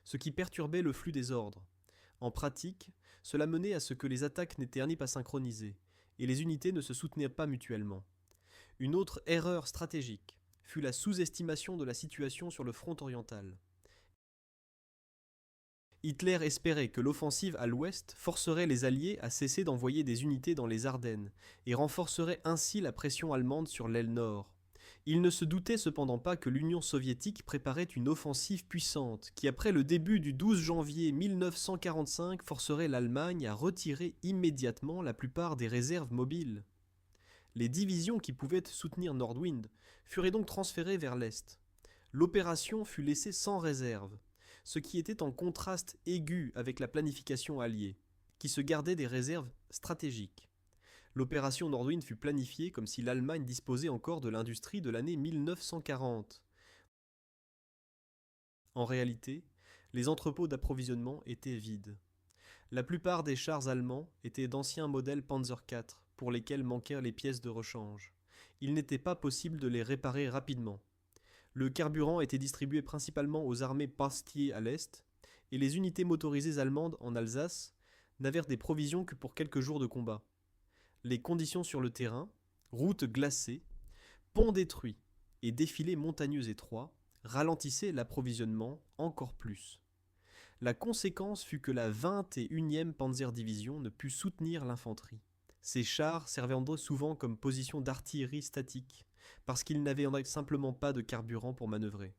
A: ce qui perturbait le flux des ordres. En pratique, cela menait à ce que les attaques n'étaient pas synchronisées, et les unités ne se soutenaient pas mutuellement. Une autre erreur stratégique fut la sous-estimation de la situation sur le front oriental. Hitler espérait que l'offensive à l'ouest forcerait les Alliés à cesser d'envoyer des unités dans les Ardennes et renforcerait ainsi la pression allemande sur l'aile nord. Il ne se doutait cependant pas que l'Union soviétique préparait une offensive puissante qui, après le début du 12 janvier 1945, forcerait l'Allemagne à retirer immédiatement la plupart des réserves mobiles. Les divisions qui pouvaient soutenir Nordwind furent donc transférées vers l'est. L'opération fut laissée sans réserve, ce qui était en contraste aigu avec la planification alliée, qui se gardait des réserves stratégiques. L'opération Nordwind fut planifiée comme si l'Allemagne disposait encore de l'industrie de l'année 1940. En réalité, les entrepôts d'approvisionnement étaient vides. La plupart des chars allemands étaient d'anciens modèles Panzer IV, pour lesquels manquèrent les pièces de rechange. Il n'était pas possible de les réparer rapidement. Le carburant était distribué principalement aux armées Pastier à l'est, et les unités motorisées allemandes en Alsace n'avèrent des provisions que pour quelques jours de combat. Les conditions sur le terrain, routes glacées, ponts détruits et défilés montagneux étroits, ralentissaient l'approvisionnement encore plus. La conséquence fut que la 21e Panzerdivision ne put soutenir l'infanterie. Ces chars servaient souvent comme position d'artillerie statique, parce qu'ils n'avaient simplement pas de carburant pour manœuvrer.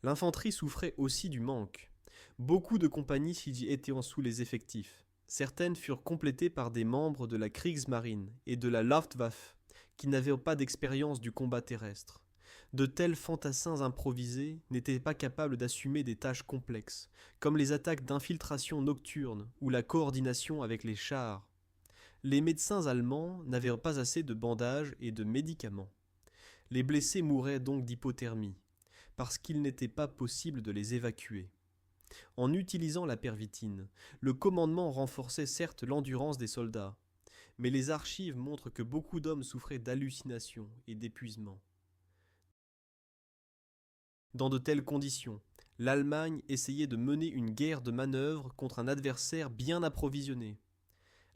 A: L'infanterie souffrait aussi du manque. Beaucoup de compagnies étaient sous les effectifs. Certaines furent complétées par des membres de la Kriegsmarine et de la Luftwaffe, qui n'avaient pas d'expérience du combat terrestre. De tels fantassins improvisés n'étaient pas capables d'assumer des tâches complexes, comme les attaques d'infiltration nocturne ou la coordination avec les chars. Les médecins allemands n'avaient pas assez de bandages et de médicaments. Les blessés mouraient donc d'hypothermie, parce qu'il n'était pas possible de les évacuer. En utilisant la pervitine, le commandement renforçait certes l'endurance des soldats, mais les archives montrent que beaucoup d'hommes souffraient d'hallucinations et d'épuisement. Dans de telles conditions, l'Allemagne essayait de mener une guerre de manœuvre contre un adversaire bien approvisionné.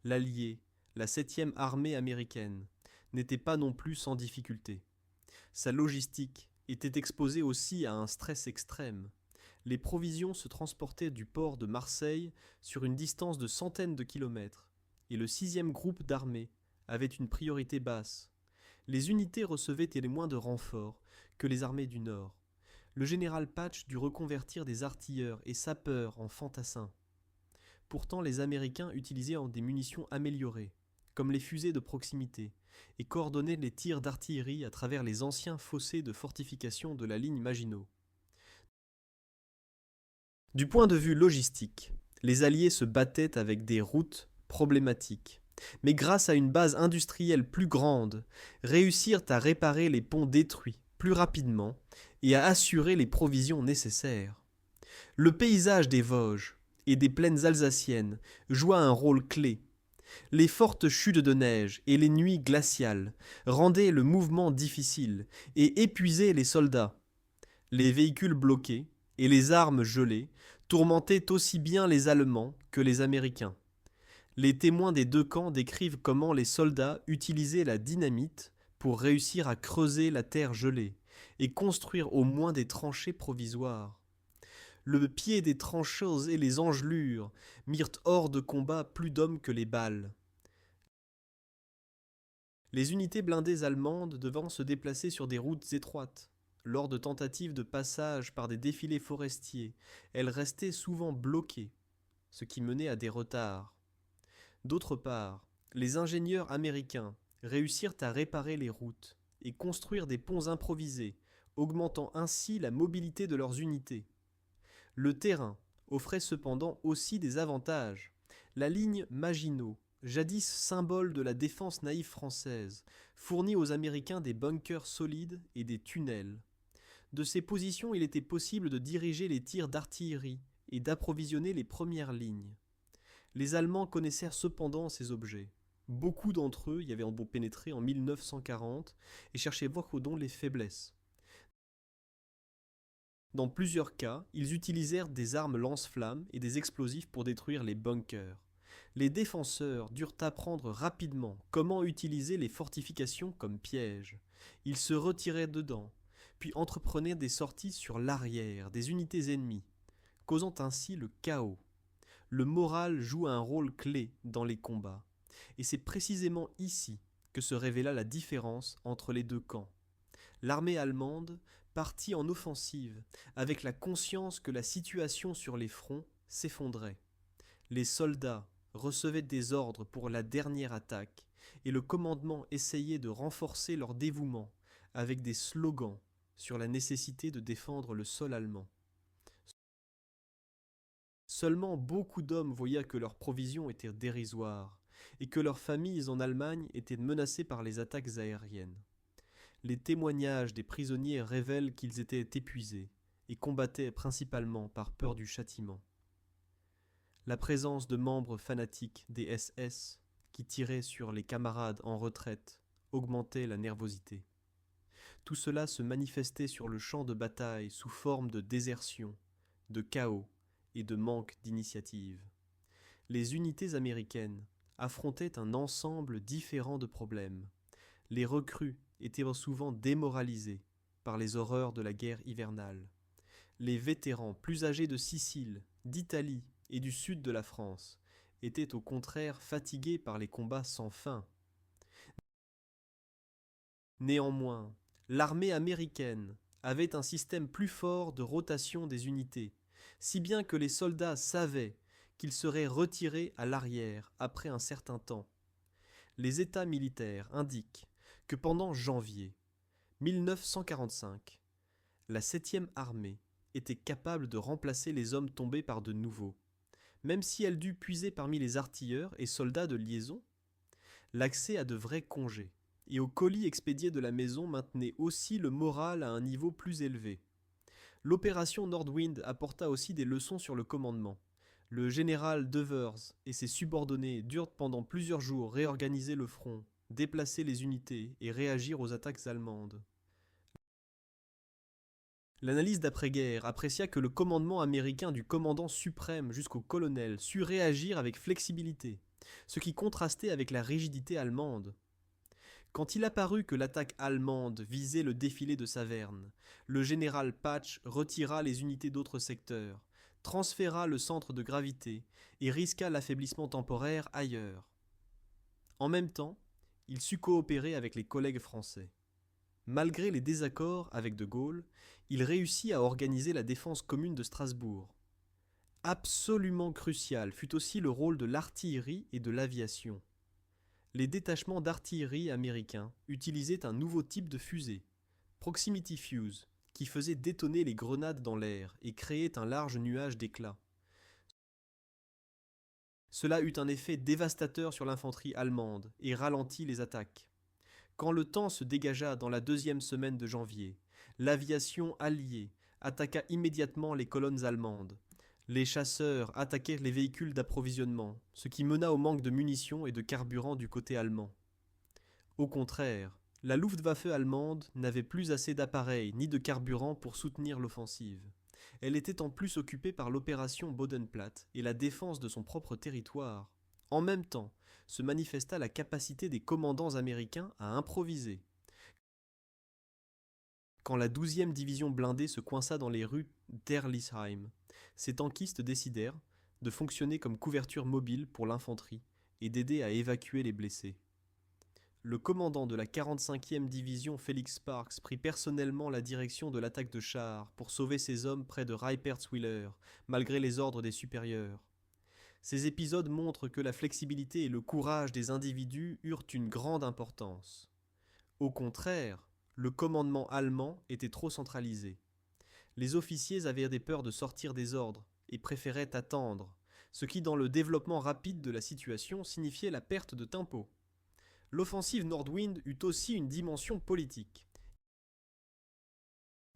A: L'Allié, la 7e armée américaine, n'était pas non plus sans difficulté. Sa logistique était exposée aussi à un stress extrême. Les provisions se transportaient du port de Marseille sur une distance de centaines de kilomètres, et le 6e groupe d'armées avait une priorité basse. Les unités recevaient les moins de renforts que les armées du Nord. Le général Patch dut reconvertir des artilleurs et sapeurs en fantassins. Pourtant, les Américains utilisaient des munitions améliorées, comme les fusées de proximité, et coordonnaient les tirs d'artillerie à travers les anciens fossés de fortification de la ligne Maginot. Du point de vue logistique, les Alliés se battaient avec des routes problématiques. Mais grâce à une base industrielle plus grande, réussirent à réparer les ponts détruits plus rapidement et à assurer les provisions nécessaires. Le paysage des Vosges et des plaines alsaciennes joua un rôle clé. Les fortes chutes de neige et les nuits glaciales rendaient le mouvement difficile et épuisaient les soldats. Les véhicules bloqués et les armes gelées tourmentaient aussi bien les Allemands que les Américains. Les témoins des deux camps décrivent comment les soldats utilisaient la dynamite pour réussir à creuser la terre gelée et construire au moins des tranchées provisoires. Le pied des trancheuses et les engelures mirent hors de combat plus d'hommes que les balles. Les unités blindées allemandes devant se déplacer sur des routes étroites, Lors de tentatives de passage par des défilés forestiers, elles restaient souvent bloquées, ce qui menait à des retards. D'autre part, les ingénieurs américains réussirent à réparer les routes et construire des ponts improvisés, augmentant ainsi la mobilité de leurs unités. Le terrain offrait cependant aussi des avantages. La ligne Maginot, jadis symbole de la défense naïve française, fournit aux Américains des bunkers solides et des tunnels. De ces positions, il était possible de diriger les tirs d'artillerie et d'approvisionner les premières lignes. Les Allemands connaissèrent cependant ces objets. Beaucoup d'entre eux y avaient en bon pénétré en 1940 et cherchaient voir où les faiblesses. Dans plusieurs cas, ils utilisèrent des armes lance-flammes et des explosifs pour détruire les bunkers. Les défenseurs durent apprendre rapidement comment utiliser les fortifications comme pièges. Ils se retiraient dedans, puis entreprenaient des sorties sur l'arrière des unités ennemies, causant ainsi le chaos. Le moral joue un rôle clé dans les combats, et c'est précisément ici que se révéla la différence entre les deux camps. L'armée allemande partit en offensive avec la conscience que la situation sur les fronts s'effondrait. Les soldats recevaient des ordres pour la dernière attaque et le commandement essayait de renforcer leur dévouement avec des slogans sur la nécessité de défendre le sol allemand. Seulement beaucoup d'hommes voyaient que leurs provisions étaient dérisoires et que leurs familles en Allemagne étaient menacées par les attaques aériennes. Les témoignages des prisonniers révèlent qu'ils étaient épuisés et combattaient principalement par peur du châtiment. La présence de membres fanatiques des SS qui tiraient sur les camarades en retraite augmentait la nervosité. Tout cela se manifestait sur le champ de bataille sous forme de désertion, de chaos et de manque d'initiative. Les unités américaines affrontaient un ensemble différent de problèmes. Les recrues étaient souvent démoralisés par les horreurs de la guerre hivernale. Les vétérans plus âgés de Sicile, d'Italie et du sud de la France étaient au contraire fatigués par les combats sans fin. Néanmoins, l'armée américaine avait un système plus fort de rotation des unités, si bien que les soldats savaient qu'ils seraient retirés à l'arrière après un certain temps. Les états militaires indiquent que pendant janvier 1945, la 7e armée était capable de remplacer les hommes tombés par de nouveaux. Même si elle dut puiser parmi les artilleurs et soldats de liaison, l'accès à de vrais congés et aux colis expédiés de la maison maintenait aussi le moral à un niveau plus élevé. L'opération Nordwind apporta aussi des leçons sur le commandement. Le général Devers et ses subordonnés durent pendant plusieurs jours réorganiser le front, déplacer les unités et réagir aux attaques allemandes. L'analyse d'après-guerre apprécia que le commandement américain du commandant suprême jusqu'au colonel sut réagir avec flexibilité, ce qui contrastait avec la rigidité allemande. Quand il apparut que l'attaque allemande visait le défilé de Saverne, le général Patch retira les unités d'autres secteurs, transféra le centre de gravité et risqua l'affaiblissement temporaire ailleurs. En même temps, il sut coopérer avec les collègues français. Malgré les désaccords avec De Gaulle, il réussit à organiser la défense commune de Strasbourg. Absolument crucial fut aussi le rôle de l'artillerie et de l'aviation. Les détachements d'artillerie américains utilisaient un nouveau type de fusée, Proximity Fuse, qui faisait détonner les grenades dans l'air et créait un large nuage d'éclats. Cela eut un effet dévastateur sur l'infanterie allemande et ralentit les attaques. Quand le temps se dégagea dans la 2e semaine de janvier, l'aviation alliée attaqua immédiatement les colonnes allemandes. Les chasseurs attaquèrent les véhicules d'approvisionnement, ce qui mena au manque de munitions et de carburant du côté allemand. Au contraire, la Luftwaffe allemande n'avait plus assez d'appareils ni de carburant pour soutenir l'offensive. Elle était en plus occupée par l'opération Bodenplatte et la défense de son propre territoire. En même temps, se manifesta la capacité des commandants américains à improviser. Quand la 12e division blindée se coinça dans les rues d'Erlisheim, ces tankistes décidèrent de fonctionner comme couverture mobile pour l'infanterie et d'aider à évacuer les blessés. Le commandant de la 45e division Felix Sparks prit personnellement la direction de l'attaque de chars pour sauver ses hommes près de Reipertswiller, malgré les ordres des supérieurs. Ces épisodes montrent que la flexibilité et le courage des individus eurent une grande importance. Au contraire, le commandement allemand était trop centralisé. Les officiers avaient des peurs de sortir des ordres et préféraient attendre, ce qui dans le développement rapide de la situation signifiait la perte de tempo. L'offensive Nordwind eut aussi une dimension politique.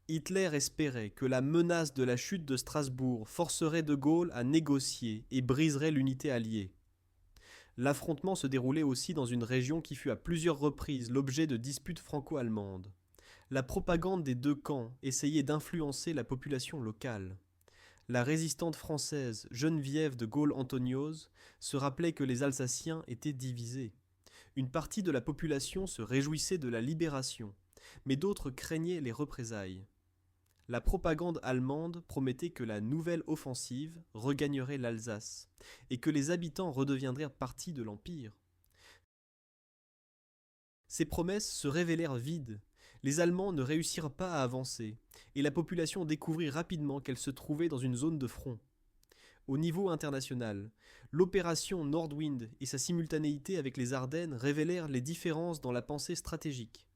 A: Hitler espérait que la menace de la chute de Strasbourg forcerait de Gaulle à négocier et briserait l'unité alliée. L'affrontement se déroulait aussi dans une région qui fut à plusieurs reprises l'objet de disputes franco-allemandes. La propagande des deux camps essayait d'influencer la population locale. La résistante française Geneviève de Gaulle-Anthonioz se rappelait que les Alsaciens étaient divisés. Une partie de la population se réjouissait de la libération, mais d'autres craignaient les représailles. La propagande allemande promettait que la nouvelle offensive regagnerait l'Alsace et que les habitants redeviendraient partie de l'Empire. Ces promesses se révélèrent vides. Les Allemands ne réussirent pas à avancer et la population découvrit rapidement qu'elle se trouvait dans une zone de front. Au niveau international, l'opération Nordwind et sa simultanéité avec les Ardennes révélèrent les différences dans la pensée stratégique.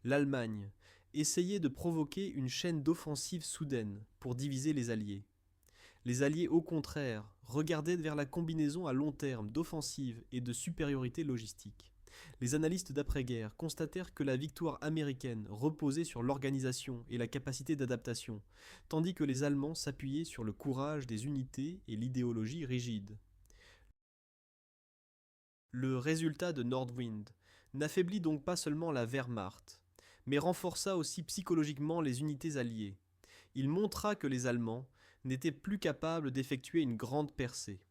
A: L'Allemagne essayait de provoquer une chaîne d'offensives soudaines pour diviser les Alliés. Les Alliés, au contraire, regardaient vers la combinaison à long terme d'offensives et de supériorité logistique. Les analystes d'après-guerre constatèrent que la victoire américaine reposait sur l'organisation et la capacité d'adaptation, tandis que les Allemands s'appuyaient sur le courage des unités et l'idéologie rigide. Le résultat de Nordwind n'affaiblit donc pas seulement la Wehrmacht, mais renforça aussi psychologiquement les unités alliées. Il montra que les Allemands n'étaient plus capables d'effectuer une grande percée.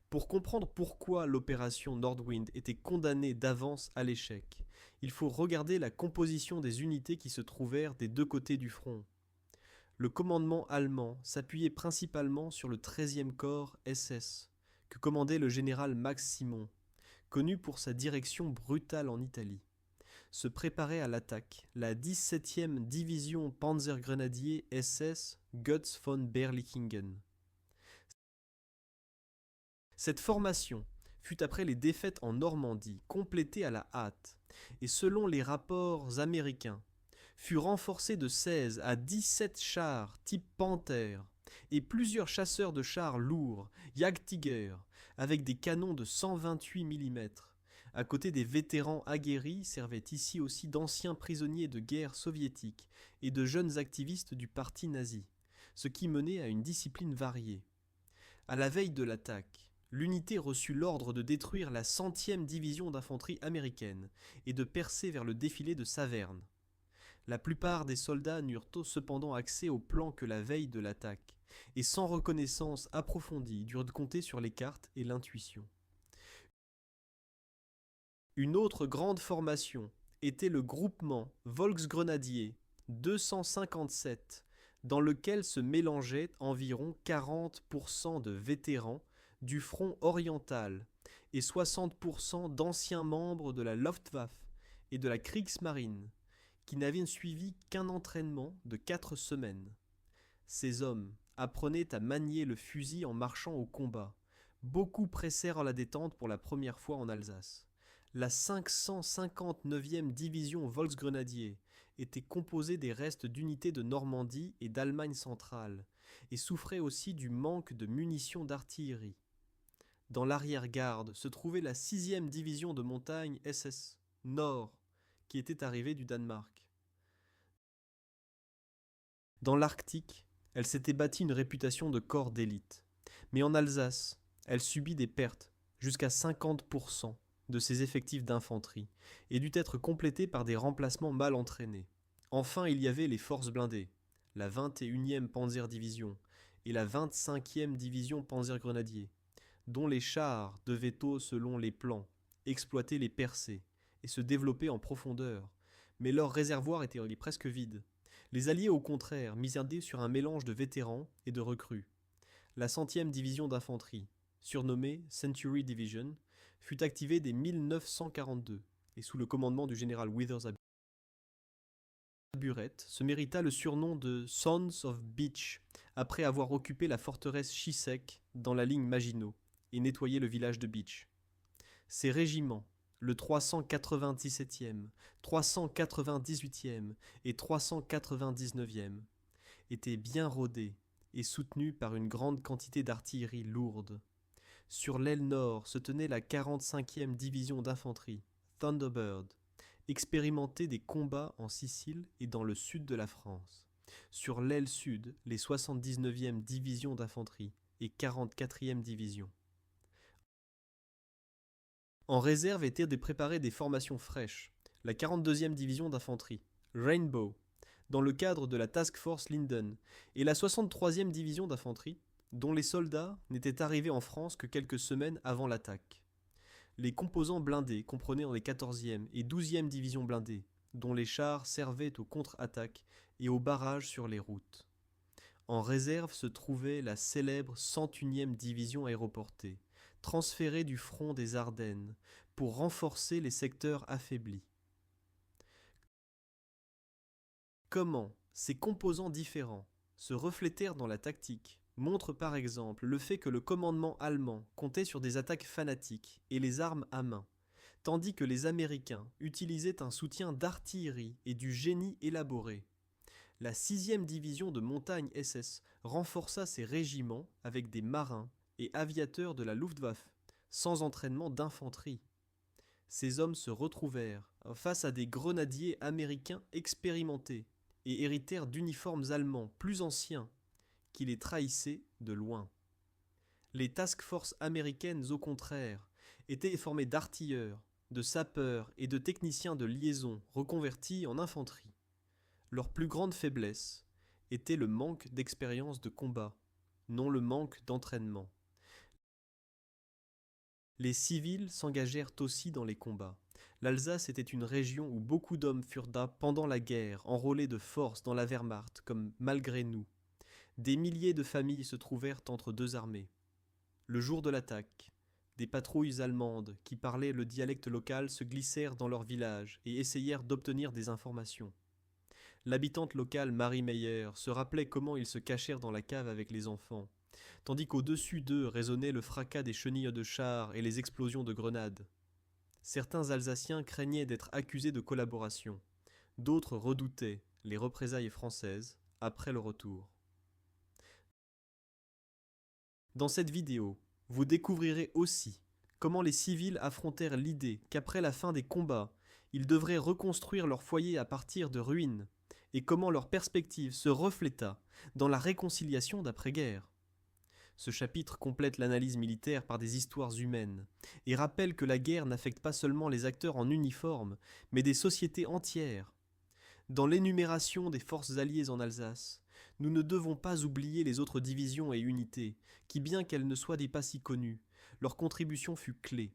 A: Pour comprendre pourquoi l'opération Nordwind était condamnée d'avance à l'échec, il faut regarder la composition des unités qui se trouvèrent des deux côtés du front. Le commandement allemand s'appuyait principalement sur le 13e corps SS, que commandait le général Max Simon, connu pour sa direction brutale en Italie. Se préparait à l'attaque la 17e division Panzergrenadier SS Götz von Berlichingen. Cette formation fut après les défaites en Normandie complétée à la hâte et selon les rapports américains, fut renforcée de 16 à 17 chars type Panther et plusieurs chasseurs de chars lourds, Jagdtiger, avec des canons de 128 mm. À côté des vétérans aguerris servaient ici aussi d'anciens prisonniers de guerre soviétiques et de jeunes activistes du parti nazi, ce qui menait à une discipline variée. À la veille de l'attaque, l'unité reçut l'ordre de détruire la 100e division d'infanterie américaine et de percer vers le défilé de Saverne. La plupart des soldats n'eurent cependant accès au plan que la veille de l'attaque, et sans reconnaissance approfondie durent compter sur les cartes et l'intuition. Une autre grande formation était le groupement Volksgrenadier 257, dans lequel se mélangeaient environ 40% de vétérans du front oriental et 60% d'anciens membres de la Luftwaffe et de la Kriegsmarine, qui n'avaient suivi qu'un entraînement de 4 semaines. Ces hommes apprenaient à manier le fusil en marchant au combat. Beaucoup pressèrent la détente pour la première fois en Alsace. La 559e division Volksgrenadier était composée des restes d'unités de Normandie et d'Allemagne centrale, et souffrait aussi du manque de munitions d'artillerie. Dans l'arrière-garde se trouvait la 6e division de montagne SS Nord, qui était arrivée du Danemark. Dans l'Arctique, elle s'était bâtie une réputation de corps d'élite, mais en Alsace, elle subit des pertes, jusqu'à 50% de ses effectifs d'infanterie, et dut être complétée par des remplacements mal entraînés. Enfin, il y avait les forces blindées, la 21e Panzerdivision et la 25e division Panzergrenadier, dont les chars devaient, selon les plans, exploiter les percées et se développer en profondeur, mais leurs réservoirs étaient presque vides. Les Alliés, au contraire, misaient sur un mélange de vétérans et de recrues. La 100e division d'infanterie, surnommée Century Division, fut activée dès 1942 et sous le commandement du général Withers Burette, se mérita le surnom de Sons of Beach après avoir occupé la forteresse Chisek dans la ligne Maginot et nettoyé le village de Beach. Ces régiments, le 397e, 398e et 399e, étaient bien rodés et soutenus par une grande quantité d'artillerie lourde. Sur l'aile nord se tenait la 45e division d'infanterie, Thunderbird, expérimentée des combats en Sicile et dans le sud de la France. Sur l'aile sud, les 79e divisions d'infanterie et 44e division. En réserve étaient préparées des formations fraîches, la 42e division d'infanterie, Rainbow, dans le cadre de la Task Force Linden, et la 63e division d'infanterie, dont les soldats n'étaient arrivés en France que quelques semaines avant l'attaque. Les composants blindés comprenaient les 14e et 12e divisions blindées, dont les chars servaient aux contre-attaques et aux barrages sur les routes. En réserve se trouvait la célèbre 101e division aéroportée, transférée du front des Ardennes pour renforcer les secteurs affaiblis. Comment ces composants différents se reflétèrent dans la tactique montre par exemple le fait que le commandement allemand comptait sur des attaques fanatiques et les armes à main, tandis que les Américains utilisaient un soutien d'artillerie et du génie élaboré. La 6e division de montagne SS renforça ses régiments avec des marins et aviateurs de la Luftwaffe, sans entraînement d'infanterie. Ces hommes se retrouvèrent face à des grenadiers américains expérimentés et héritèrent d'uniformes allemands plus anciens qui les trahissaient de loin. Les task forces américaines, au contraire, étaient formées d'artilleurs, de sapeurs et de techniciens de liaison reconvertis en infanterie. Leur plus grande faiblesse était le manque d'expérience de combat, non le manque d'entraînement. Les civils s'engagèrent aussi dans les combats. L'Alsace était une région où beaucoup d'hommes furent pendant la guerre enrôlés de force dans la Wehrmacht comme malgré nous. Des milliers de familles se trouvèrent entre deux armées. Le jour de l'attaque, des patrouilles allemandes qui parlaient le dialecte local se glissèrent dans leur village et essayèrent d'obtenir des informations. L'habitante locale Marie Meyer se rappelait comment ils se cachèrent dans la cave avec les enfants, tandis qu'au-dessus d'eux résonnait le fracas des chenilles de chars et les explosions de grenades. Certains Alsaciens craignaient d'être accusés de collaboration, d'autres redoutaient les représailles françaises après le retour. Dans cette vidéo, vous découvrirez aussi comment les civils affrontèrent l'idée qu'après la fin des combats, ils devraient reconstruire leur foyer à partir de ruines, et comment leur perspective se refléta dans la réconciliation d'après-guerre. Ce chapitre complète l'analyse militaire par des histoires humaines, et rappelle que la guerre n'affecte pas seulement les acteurs en uniforme, mais des sociétés entières. Dans l'énumération des forces alliées en Alsace, nous ne devons pas oublier les autres divisions et unités, qui bien qu'elles ne soient pas si connues, leur contribution fut clé.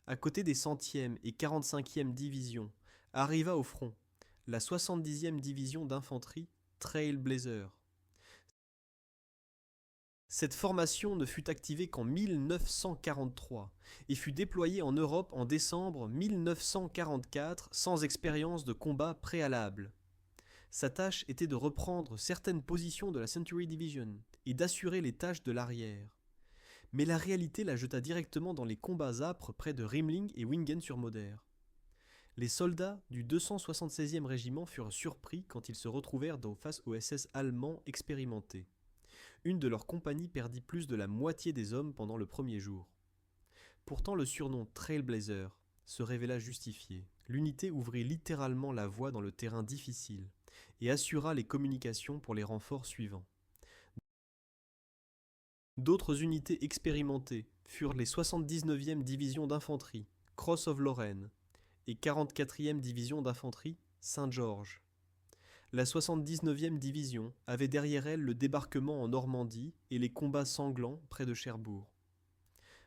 A: À côté des 100e et 45e divisions, arriva au front la 70e division d'infanterie Trailblazer. Cette formation ne fut activée qu'en 1943 et fut déployée en Europe en décembre 1944 sans expérience de combat préalable. Sa tâche était de reprendre certaines positions de la Century Division et d'assurer les tâches de l'arrière. Mais la réalité la jeta directement dans les combats âpres près de Rimling et Wingen-sur-Moder. Les soldats du 276e régiment furent surpris quand ils se retrouvèrent face aux SS allemands expérimentés. Une de leurs compagnies perdit plus de la moitié des hommes pendant le premier jour. Pourtant le surnom Trailblazer se révéla justifié. L'unité ouvrit littéralement la voie dans le terrain difficile et assura les communications pour les renforts suivants. D'autres unités expérimentées furent les 79e division d'infanterie, Cross of Lorraine, et 44e division d'infanterie, Saint-Georges. La 79e division avait derrière elle le débarquement en Normandie et les combats sanglants près de Cherbourg.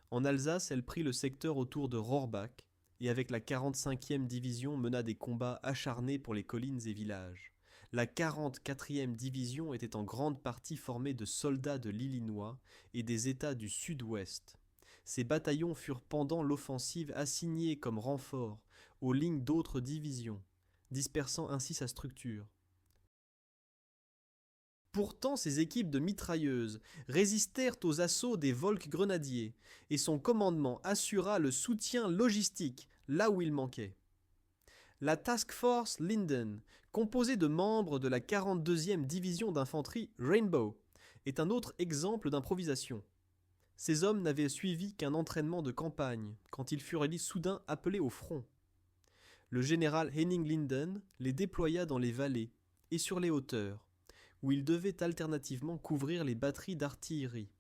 A: En Alsace, elle prit le secteur autour de Rohrbach et avec la 45e division mena des combats acharnés pour les collines et villages. La 44e division était en grande partie formée de soldats de l'Illinois et des États du Sud-Ouest. Ces bataillons furent pendant l'offensive assignés comme renfort aux lignes d'autres divisions, dispersant ainsi sa structure. Pourtant, ces équipes de mitrailleuses résistèrent aux assauts des Volksgrenadiers et son commandement assura le soutien logistique là où il manquait. La Task Force Linden, composée de membres de la 42e division d'infanterie Rainbow, est un autre exemple d'improvisation. Ces hommes n'avaient suivi qu'un entraînement de campagne quand ils furent soudain appelés au front. Le général Henning Linden les déploya dans les vallées et sur les hauteurs, où ils devaient alternativement couvrir les batteries d'artillerie.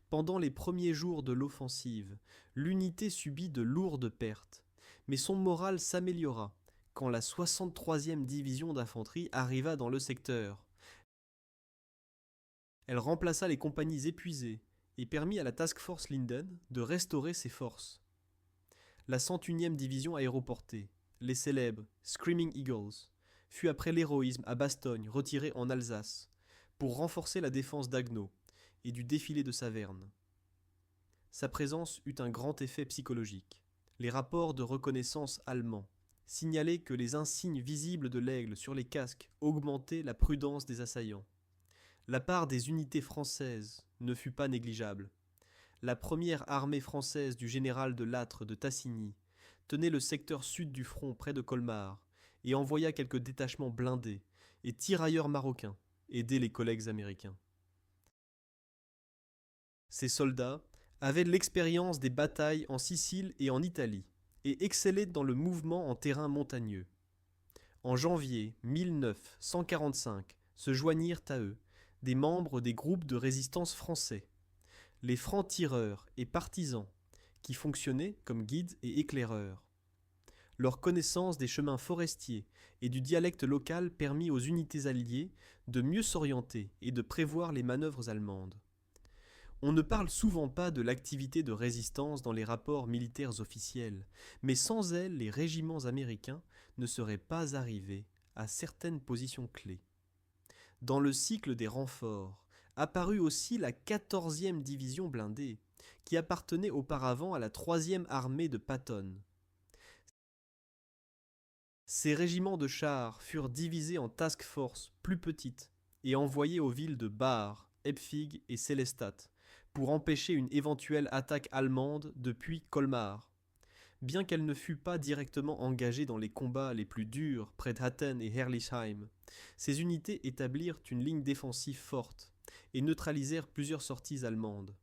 A: Pendant les premiers jours de l'offensive, l'unité subit de lourdes pertes, mais son moral s'améliora quand la 63e division d'infanterie arriva dans le secteur. Elle remplaça les compagnies épuisées et permit à la Task Force Linden de restaurer ses forces. La 101e division aéroportée, les célèbres Screaming Eagles, fut après l'héroïsme à Bastogne retirée en Alsace pour renforcer la défense d'Haguenau et du défilé de Saverne. Sa présence eut un grand effet psychologique. Les rapports de reconnaissance allemands signalaient que les insignes visibles de l'aigle sur les casques augmentaient la prudence des assaillants. La part des unités françaises ne fut pas négligeable. La première armée française du général de Lattre de Tassigny tenait le secteur sud du front près de Colmar et envoya quelques détachements blindés et tirailleurs marocains aider les collègues américains. Ces soldats avaient l'expérience des batailles en Sicile et en Italie et excellaient dans le mouvement en terrain montagneux. En janvier 1945 se joignirent à eux des membres des groupes de résistance français, les francs-tireurs et partisans, qui fonctionnaient comme guides et éclaireurs. Leur connaissance des chemins forestiers et du dialecte local permit aux unités alliées de mieux s'orienter et de prévoir les manœuvres allemandes. On ne parle souvent pas de l'activité de résistance dans les rapports militaires officiels, mais sans elle, les régiments américains ne seraient pas arrivés à certaines positions clés. Dans le cycle des renforts, apparut aussi la 14e division blindée, qui appartenait auparavant à la 3e armée de Patton. Ces régiments de chars furent divisés en task force plus petites et envoyés aux villes de Baar, Epfig et Sélestat pour empêcher une éventuelle attaque allemande depuis Colmar. Bien qu'elle ne fût pas directement engagée dans les combats les plus durs près d'Hatten et Herrlisheim, ces unités établirent une ligne défensive forte et neutralisèrent plusieurs sorties allemandes.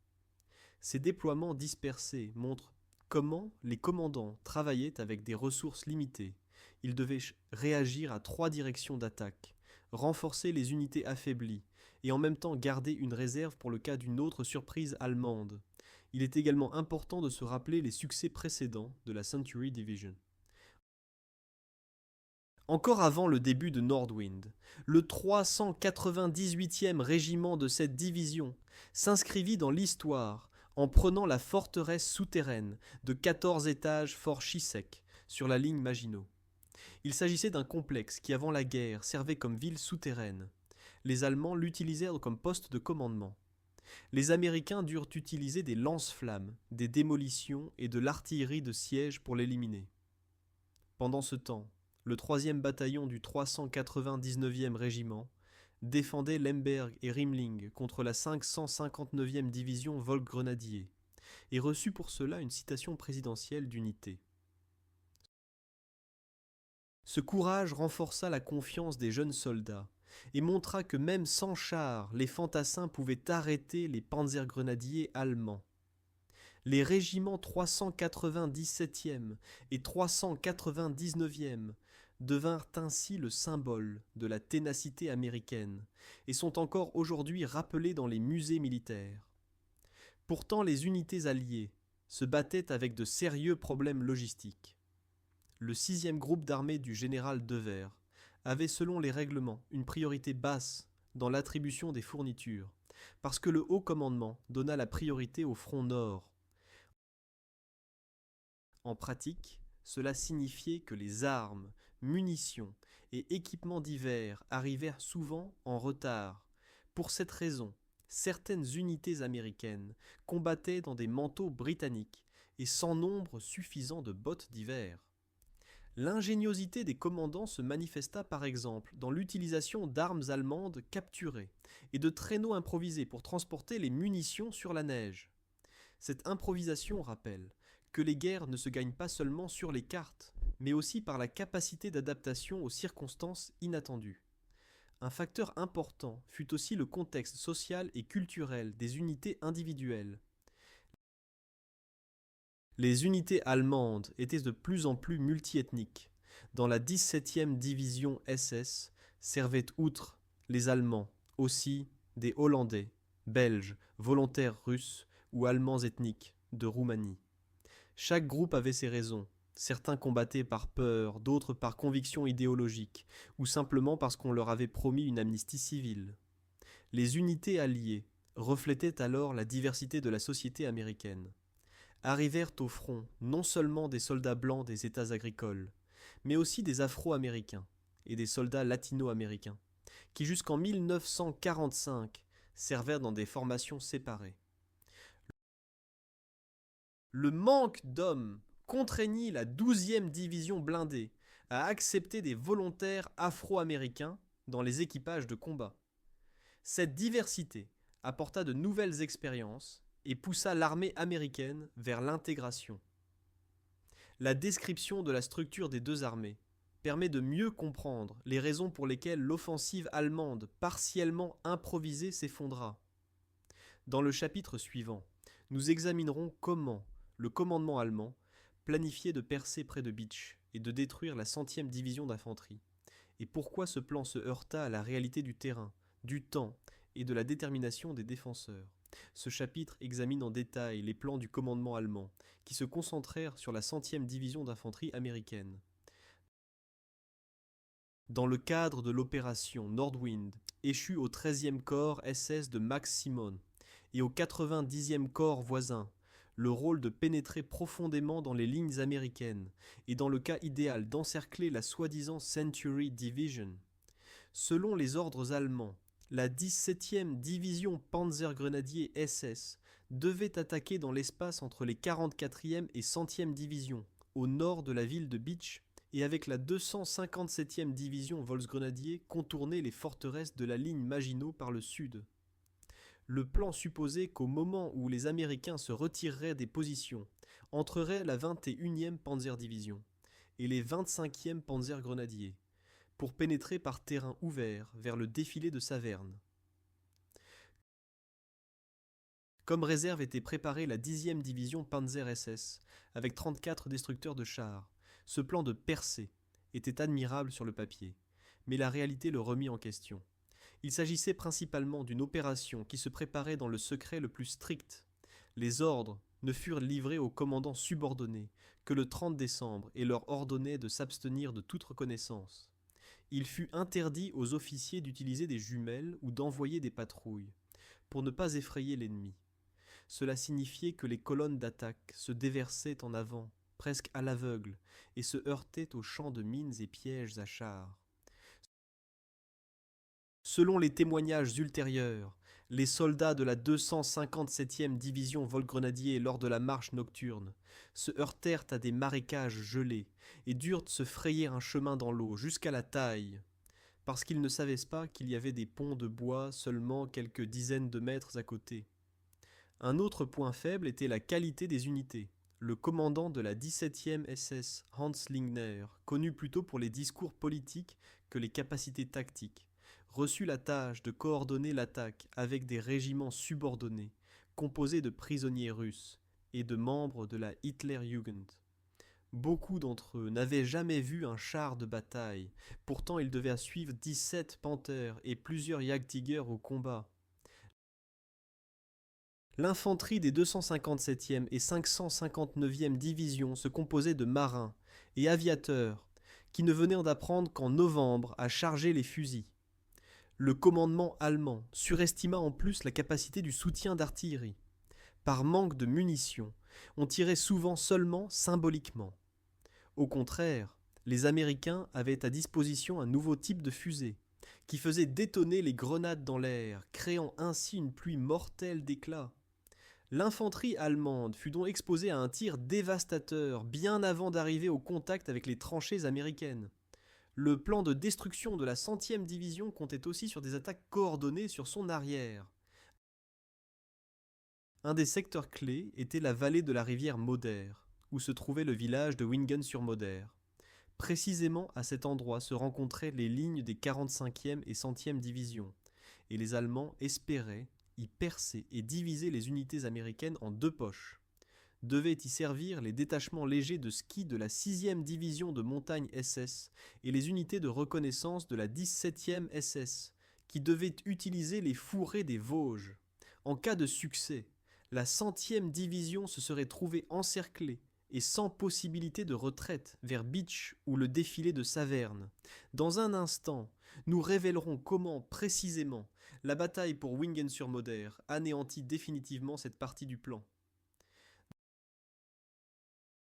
A: Ces déploiements dispersés montrent comment les commandants travaillaient avec des ressources limitées. Ils devaient réagir à 3 directions d'attaque, renforcer les unités affaiblies et en même temps garder une réserve pour le cas d'une autre surprise allemande. Il est également important de se rappeler les succès précédents de la Century Division. Encore avant le début de Nordwind, le 398e régiment de cette division s'inscrivit dans l'histoire en prenant la forteresse souterraine de 14 étages Fort Chissek sur la ligne Maginot. Il s'agissait d'un complexe qui, avant la guerre, servait comme ville souterraine. Les Allemands l'utilisèrent comme poste de commandement. Les Américains durent utiliser des lance-flammes, des démolitions et de l'artillerie de siège pour l'éliminer. Pendant ce temps, le 3e bataillon du 399e régiment défendait Lemberg et Rimling contre la 559e division Volksgrenadiers et reçut pour cela une citation présidentielle d'unité. Ce courage renforça la confiance des jeunes soldats et montra que même sans chars, les fantassins pouvaient arrêter les panzergrenadiers allemands. Les régiments 397e et 399e devinrent ainsi le symbole de la ténacité américaine et sont encore aujourd'hui rappelés dans les musées militaires. Pourtant, les unités alliées se battaient avec de sérieux problèmes logistiques. Le 6e groupe d'armée du général Devers avait selon les règlements une priorité basse dans l'attribution des fournitures, parce que le haut commandement donna la priorité au front nord. En pratique, cela signifiait que les armes, munitions et équipements divers arrivèrent souvent en retard. Pour cette raison, certaines unités américaines combattaient dans des manteaux britanniques et sans nombre suffisant de bottes d'hiver. L'ingéniosité des commandants se manifesta par exemple dans l'utilisation d'armes allemandes capturées et de traîneaux improvisés pour transporter les munitions sur la neige. Cette improvisation rappelle que les guerres ne se gagnent pas seulement sur les cartes, mais aussi par la capacité d'adaptation aux circonstances inattendues. Un facteur important fut aussi le contexte social et culturel des unités individuelles. Les unités allemandes étaient de plus en plus multiethniques. Dans la 17e division SS servaient outre les Allemands aussi des Hollandais, Belges, volontaires russes ou Allemands ethniques de Roumanie. Chaque groupe avait ses raisons. Certains combattaient par peur, d'autres par conviction idéologique, ou simplement parce qu'on leur avait promis une amnistie civile. Les unités alliées reflétaient alors la diversité de la société américaine. Arrivèrent au front non seulement des soldats blancs des États agricoles, mais aussi des Afro-Américains et des soldats latino-américains, qui jusqu'en 1945 servèrent dans des formations séparées. Le manque d'hommes contraignit la 12e division blindée à accepter des volontaires afro-américains dans les équipages de combat. Cette diversité apporta de nouvelles expériences et poussa l'armée américaine vers l'intégration. La description de la structure des deux armées permet de mieux comprendre les raisons pour lesquelles l'offensive allemande partiellement improvisée s'effondra. Dans le chapitre suivant, nous examinerons comment le commandement allemand planifiait de percer près de Bitch et de détruire la 100e division d'infanterie, et pourquoi ce plan se heurta à la réalité du terrain, du temps et de la détermination des défenseurs. Ce chapitre examine en détail les plans du commandement allemand, qui se concentrèrent sur la 100e division d'infanterie américaine. Dans le cadre de l'opération Nordwind, échue au 13e corps SS de Max Simon et au 90e corps voisin, le rôle de pénétrer profondément dans les lignes américaines et dans le cas idéal d'encercler la soi-disant Century Division. Selon les ordres allemands, la 17e division Panzergrenadier SS devait attaquer dans l'espace entre les 44e et 100e divisions, au nord de la ville de Bitch, et avec la 257e division Volksgrenadier contourner les forteresses de la ligne Maginot par le sud. Le plan supposait qu'au moment où les Américains se retireraient des positions, entrerait la 21e Panzerdivision et les 25e Panzergrenadiers, pour pénétrer par terrain ouvert vers le défilé de Saverne. Comme réserve était préparée la 10e division Panzer SS, avec 34 destructeurs de chars. Ce plan de percée était admirable sur le papier, mais la réalité le remit en question. Il s'agissait principalement d'une opération qui se préparait dans le secret le plus strict. Les ordres ne furent livrés aux commandants subordonnés que le 30 décembre et leur ordonnaient de s'abstenir de toute reconnaissance. Il fut interdit aux officiers d'utiliser des jumelles ou d'envoyer des patrouilles, pour ne pas effrayer l'ennemi. Cela signifiait que les colonnes d'attaque se déversaient en avant, presque à l'aveugle, et se heurtaient aux champs de mines et pièges à chars. Selon les témoignages ultérieurs, les soldats de la 257e division Volksgrenadier lors de la marche nocturne se heurtèrent à des marécages gelés et durent se frayer un chemin dans l'eau jusqu'à la taille, parce qu'ils ne savaient pas qu'il y avait des ponts de bois seulement quelques dizaines de mètres à côté. Un autre point faible était la qualité des unités. Le commandant de la 17e SS, Hans Lingner, connu plutôt pour les discours politiques que les capacités tactiques, reçut la tâche de coordonner l'attaque avec des régiments subordonnés, composés de prisonniers russes et de membres de la Hitlerjugend. Beaucoup d'entre eux n'avaient jamais vu un char de bataille, pourtant ils devaient suivre 17 Panthers et plusieurs Jagdtiger au combat. L'infanterie des 257e et 559e divisions se composait de marins et aviateurs qui ne venaient d'apprendre qu'en novembre à charger les fusils. Le commandement allemand surestima en plus la capacité du soutien d'artillerie. Par manque de munitions, on tirait souvent seulement symboliquement. Au contraire, les Américains avaient à disposition un nouveau type de fusée, qui faisait détonner les grenades dans l'air, créant ainsi une pluie mortelle d'éclats. L'infanterie allemande fut donc exposée à un tir dévastateur bien avant d'arriver au contact avec les tranchées américaines. Le plan de destruction de la 100e division comptait aussi sur des attaques coordonnées sur son arrière. Un des secteurs clés était la vallée de la rivière Moder, où se trouvait le village de Wingen-sur-Moder. Précisément à cet endroit se rencontraient les lignes des 45e et 100e divisions, et les Allemands espéraient y percer et diviser les unités américaines en deux poches. Devaient y servir les détachements légers de ski de la 6e division de montagne SS et les unités de reconnaissance de la 17e SS, qui devaient utiliser les fourrés des Vosges. En cas de succès, la 100e division se serait trouvée encerclée et sans possibilité de retraite vers Bitche ou le défilé de Saverne. Dans un instant, nous révélerons comment, précisément, la bataille pour Wingen-sur-Moder anéantit définitivement cette partie du plan.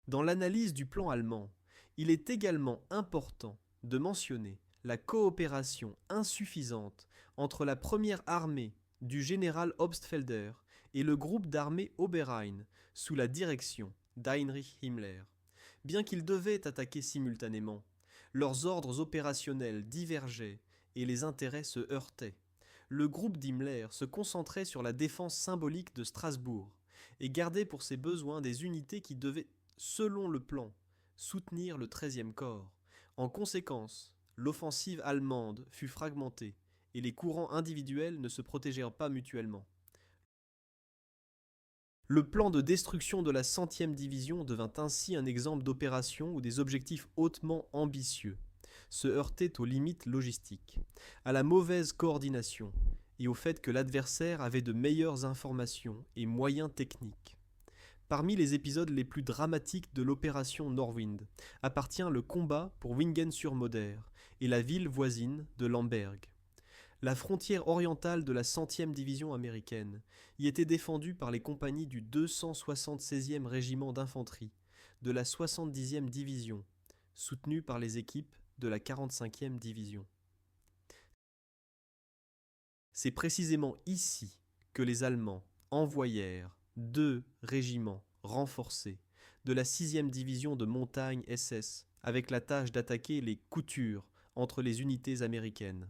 A: Dans l'analyse du plan allemand, il est également important de mentionner la coopération insuffisante entre la première armée du général Obstfelder et le groupe d'armées Oberrhein sous la direction d'Heinrich Himmler. Bien qu'ils devaient attaquer simultanément, leurs ordres opérationnels divergeaient et les intérêts se heurtaient. Le groupe d'Himmler se concentrait sur la défense symbolique de Strasbourg et gardait pour ses besoins des unités qui devaient, selon le plan, soutenir le 13e corps. En conséquence, l'offensive allemande fut fragmentée et les courants individuels ne se protégèrent pas mutuellement. Le plan de destruction de la 100e division devint ainsi un exemple d'opération où des objectifs hautement ambitieux se heurtaient aux limites logistiques, à la mauvaise coordination et au fait que l'adversaire avait de meilleures informations et moyens techniques. Parmi les épisodes les plus dramatiques de l'opération Nordwind appartient le combat pour Wingen-sur-Moder et la ville voisine de Lemberg. La frontière orientale de la 100e division américaine y était défendue par les compagnies du 276e régiment d'infanterie, de la 70e division, soutenues par les équipes de la 45e division. C'est précisément ici que les Allemands envoyèrent 2 régiments renforcés de la 6e division de montagne SS avec la tâche d'attaquer les coutures entre les unités américaines.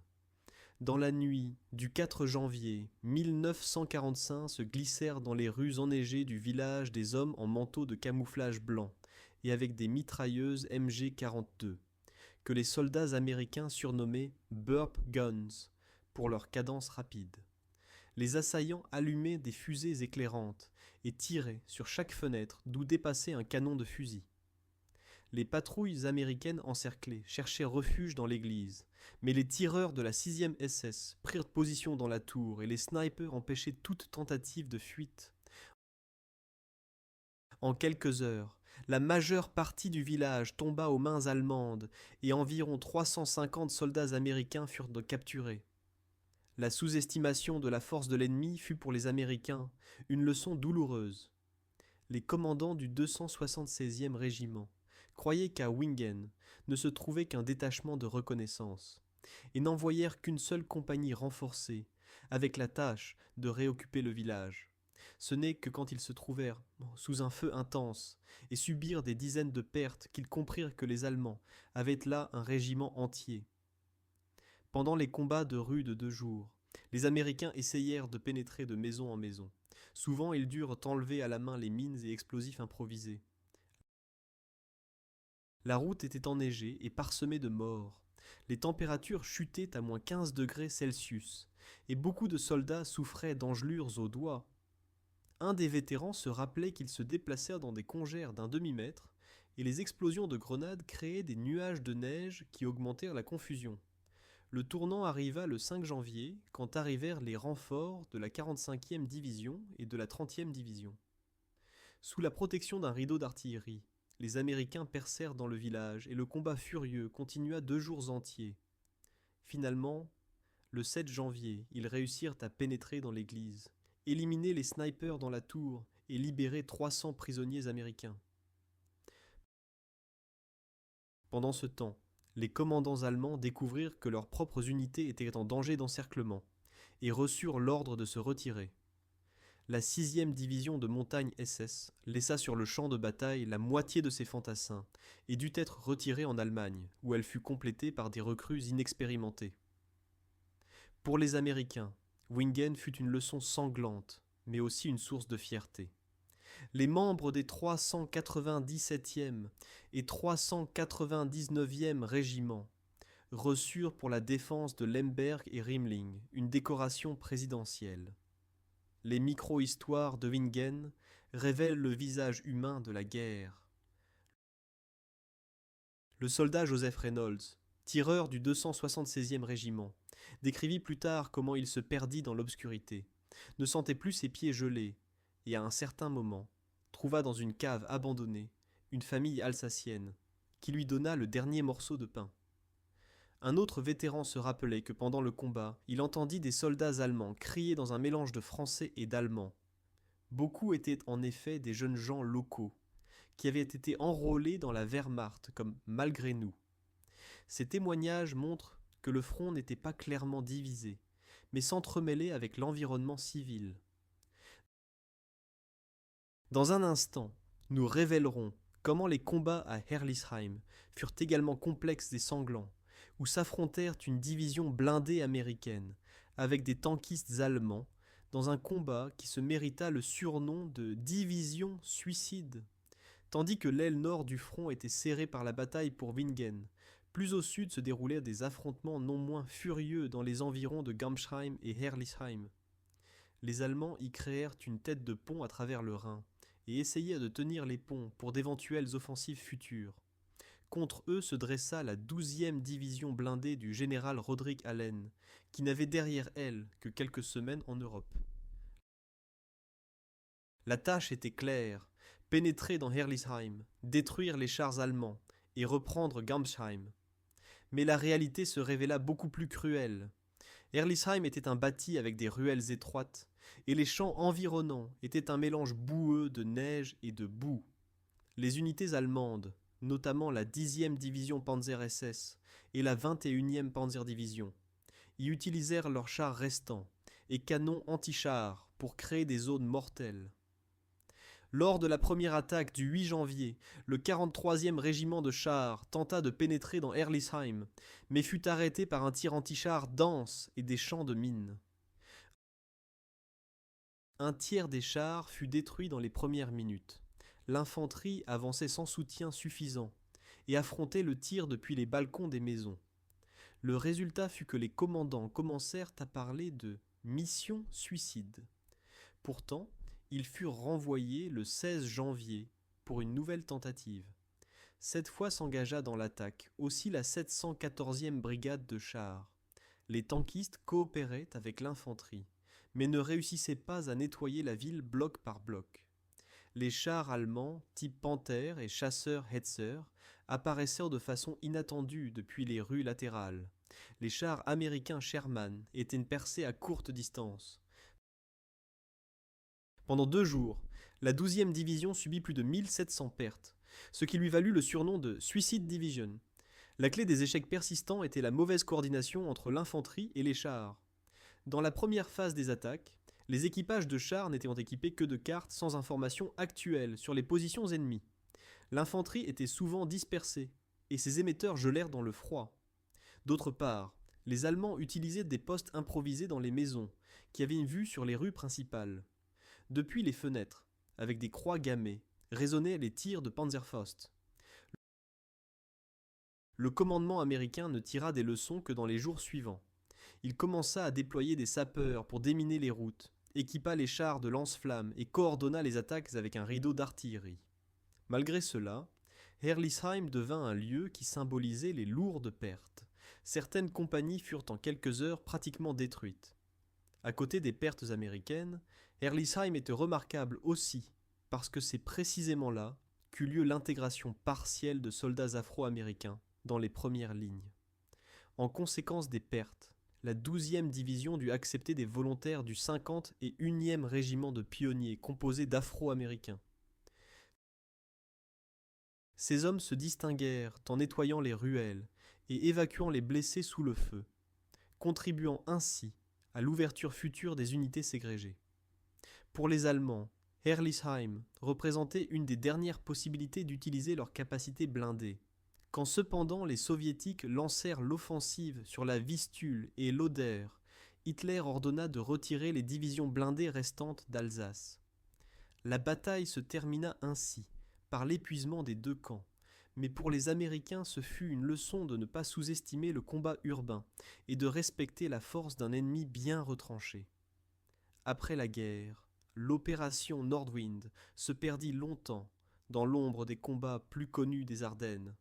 A: Dans la nuit du 4 janvier 1945 se glissèrent dans les rues enneigées du village des hommes en manteau de camouflage blanc et avec des mitrailleuses MG-42, que les soldats américains surnommaient Burp Guns pour leur cadence rapide. Les assaillants allumaient des fusées éclairantes et tiraient sur chaque fenêtre d'où dépassait un canon de fusil. Les patrouilles américaines encerclées cherchaient refuge dans l'église, mais les tireurs de la 6e SS prirent position dans la tour et les snipers empêchaient toute tentative de fuite. En quelques heures, la majeure partie du village tomba aux mains allemandes et environ 350 soldats américains furent capturés. La sous-estimation de la force de l'ennemi fut pour les Américains une leçon douloureuse. Les commandants du 276e régiment croyaient qu'à Wingen ne se trouvait qu'un détachement de reconnaissance, et n'envoyèrent qu'une seule compagnie renforcée, avec la tâche de réoccuper le village. Ce n'est que quand ils se trouvèrent sous un feu intense et subirent des dizaines de pertes qu'ils comprirent que les Allemands avaient là un régiment entier. Pendant les combats de rue de 2 jours, les Américains essayèrent de pénétrer de maison en maison. Souvent, ils durent enlever à la main les mines et explosifs improvisés. La route était enneigée et parsemée de morts. Les températures chutaient à moins 15 degrés Celsius, et beaucoup de soldats souffraient d'engelures aux doigts. Un des vétérans se rappelait qu'ils se déplacèrent dans des congères d'un demi-mètre, et les explosions de grenades créaient des nuages de neige qui augmentèrent la confusion. Le tournant arriva le 5 janvier, quand arrivèrent les renforts de la 45e division et de la 30e division. Sous la protection d'un rideau d'artillerie, les Américains percèrent dans le village et le combat furieux continua 2 jours entiers. Finalement, le 7 janvier, ils réussirent à pénétrer dans l'église, éliminer les snipers dans la tour et libérer 300 prisonniers américains. Pendant ce temps, les commandants allemands découvrirent que leurs propres unités étaient en danger d'encerclement et reçurent l'ordre de se retirer. la 6e division de montagne SS laissa sur le champ de bataille la moitié de ses fantassins et dut être retirée en Allemagne, où elle fut complétée par des recrues inexpérimentées. Pour les Américains, Wingen fut une leçon sanglante, mais aussi une source de fierté. Les membres des 397e et 399e régiments reçurent pour la défense de Lemberg et Rimling une décoration présidentielle. Les micro-histoires de Wingen révèlent le visage humain de la guerre. Le soldat Joseph Reynolds, tireur du 276e régiment, décrivit plus tard comment il se perdit dans l'obscurité, ne sentait plus ses pieds gelés, et à un certain moment, trouva dans une cave abandonnée une famille alsacienne, qui lui donna le dernier morceau de pain. Un autre vétéran se rappelait que pendant le combat, il entendit des soldats allemands crier dans un mélange de français et d'allemand. Beaucoup étaient en effet des jeunes gens locaux, qui avaient été enrôlés dans la Wehrmacht comme malgré nous. Ces témoignages montrent que le front n'était pas clairement divisé, mais s'entremêlait avec l'environnement civil. Dans un instant, nous révélerons comment les combats à Herlisheim furent également complexes et sanglants, où s'affrontèrent une division blindée américaine avec des tankistes allemands dans un combat qui se mérita le surnom de division suicide, tandis que l'aile nord du front était serrée par la bataille pour Wingen. Plus au sud se déroulaient des affrontements non moins furieux dans les environs de Gamsheim et Herlisheim. Les Allemands y créèrent une tête de pont à travers le Rhin et essayèrent de tenir les ponts pour d'éventuelles offensives futures. Contre eux se dressa la 12e division blindée du général Roderick Allen, qui n'avait derrière elle que quelques semaines en Europe. La tâche était claire, pénétrer dans Herlisheim, détruire les chars allemands et reprendre Gamsheim. Mais la réalité se révéla beaucoup plus cruelle. Herlisheim était un bâti avec des ruelles étroites, et les champs environnants étaient un mélange boueux de neige et de boue. Les unités allemandes, notamment la 10e division Panzer SS et la 21e Panzerdivision, y utilisèrent leurs chars restants et canons anti-chars pour créer des zones mortelles. Lors de la première attaque du 8 janvier, le 43e régiment de chars tenta de pénétrer dans Herlisheim, mais fut arrêté par un tir anti-chars dense et des champs de mines. Un tiers des chars fut détruit dans les premières minutes. L'infanterie avançait sans soutien suffisant et affrontait le tir depuis les balcons des maisons. Le résultat fut que les commandants commencèrent à parler de mission suicide. Pourtant, ils furent renvoyés le 16 janvier pour une nouvelle tentative. Cette fois s'engagea dans l'attaque aussi la 714e brigade de chars. Les tankistes coopéraient avec l'infanterie, mais ne réussissaient pas à nettoyer la ville bloc par bloc. Les chars allemands, type Panther et chasseurs Hetzer, apparaissèrent de façon inattendue depuis les rues latérales. Les chars américains Sherman étaient percés à courte distance. Pendant 2 jours, la 12e division subit plus de 1700 pertes, ce qui lui valut le surnom de Suicide Division. La clé des échecs persistants était la mauvaise coordination entre l'infanterie et les chars. Dans la première phase des attaques, les équipages de chars n'étaient équipés que de cartes sans informations actuelles sur les positions ennemies. L'infanterie était souvent dispersée, et ses émetteurs gelèrent dans le froid. D'autre part, les Allemands utilisaient des postes improvisés dans les maisons, qui avaient une vue sur les rues principales. Depuis les fenêtres, avec des croix gammées, résonnaient les tirs de Panzerfaust. Le commandement américain ne tira des leçons que dans les jours suivants. Il commença à déployer des sapeurs pour déminer les routes, équipa les chars de lance-flammes et coordonna les attaques avec un rideau d'artillerie. Malgré cela, Herlisheim devint un lieu qui symbolisait les lourdes pertes. Certaines compagnies furent en quelques heures pratiquement détruites. À côté des pertes américaines, Herlisheim était remarquable aussi parce que c'est précisément là qu'eut lieu l'intégration partielle de soldats afro-américains dans les premières lignes. En conséquence des pertes, la 12e division dut accepter des volontaires du 50 et 1e régiment de pionniers composé d'afro-américains. Ces hommes se distinguèrent en nettoyant les ruelles et évacuant les blessés sous le feu, contribuant ainsi à l'ouverture future des unités ségrégées. Pour les Allemands, Herlisheim représentait une des dernières possibilités d'utiliser leurs capacités blindées. Quand cependant les Soviétiques lancèrent l'offensive sur la Vistule et l'Oder, Hitler ordonna de retirer les divisions blindées restantes d'Alsace. La bataille se termina ainsi, par l'épuisement des deux camps, mais pour les Américains ce fut une leçon de ne pas sous-estimer le combat urbain et de respecter la force d'un ennemi bien retranché. Après la guerre, l'opération Nordwind se perdit longtemps dans l'ombre des combats plus connus des Ardennes.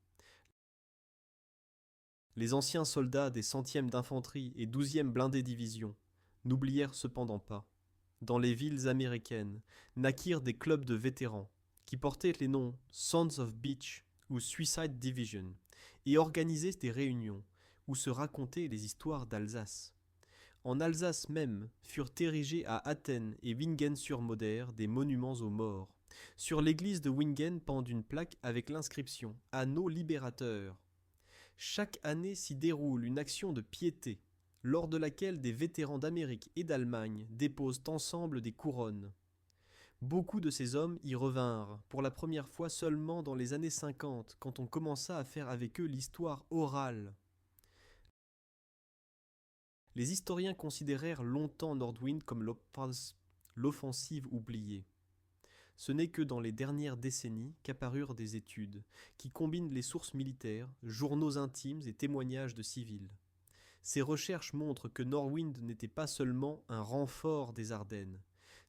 A: Les anciens soldats des 100e d'infanterie et 12e blindés division n'oublièrent cependant pas. Dans les villes américaines naquirent des clubs de vétérans qui portaient les noms Sons of Beach ou Suicide Division et organisaient des réunions où se racontaient les histoires d'Alsace. En Alsace même furent érigés à Athènes et Wingen-sur-Moder des monuments aux morts. Sur l'église de Wingen pend une plaque avec l'inscription « À nos libérateurs ». Chaque année s'y déroule une action de piété, lors de laquelle des vétérans d'Amérique et d'Allemagne déposent ensemble des couronnes. Beaucoup de ces hommes y revinrent, pour la première fois seulement dans les années 50, quand on commença à faire avec eux l'histoire orale. Les historiens considérèrent longtemps Nordwind comme l'offensive oubliée. Ce n'est que dans les dernières décennies qu'apparurent des études qui combinent les sources militaires, journaux intimes et témoignages de civils. Ces recherches montrent que Nordwind n'était pas seulement un renfort des Ardennes,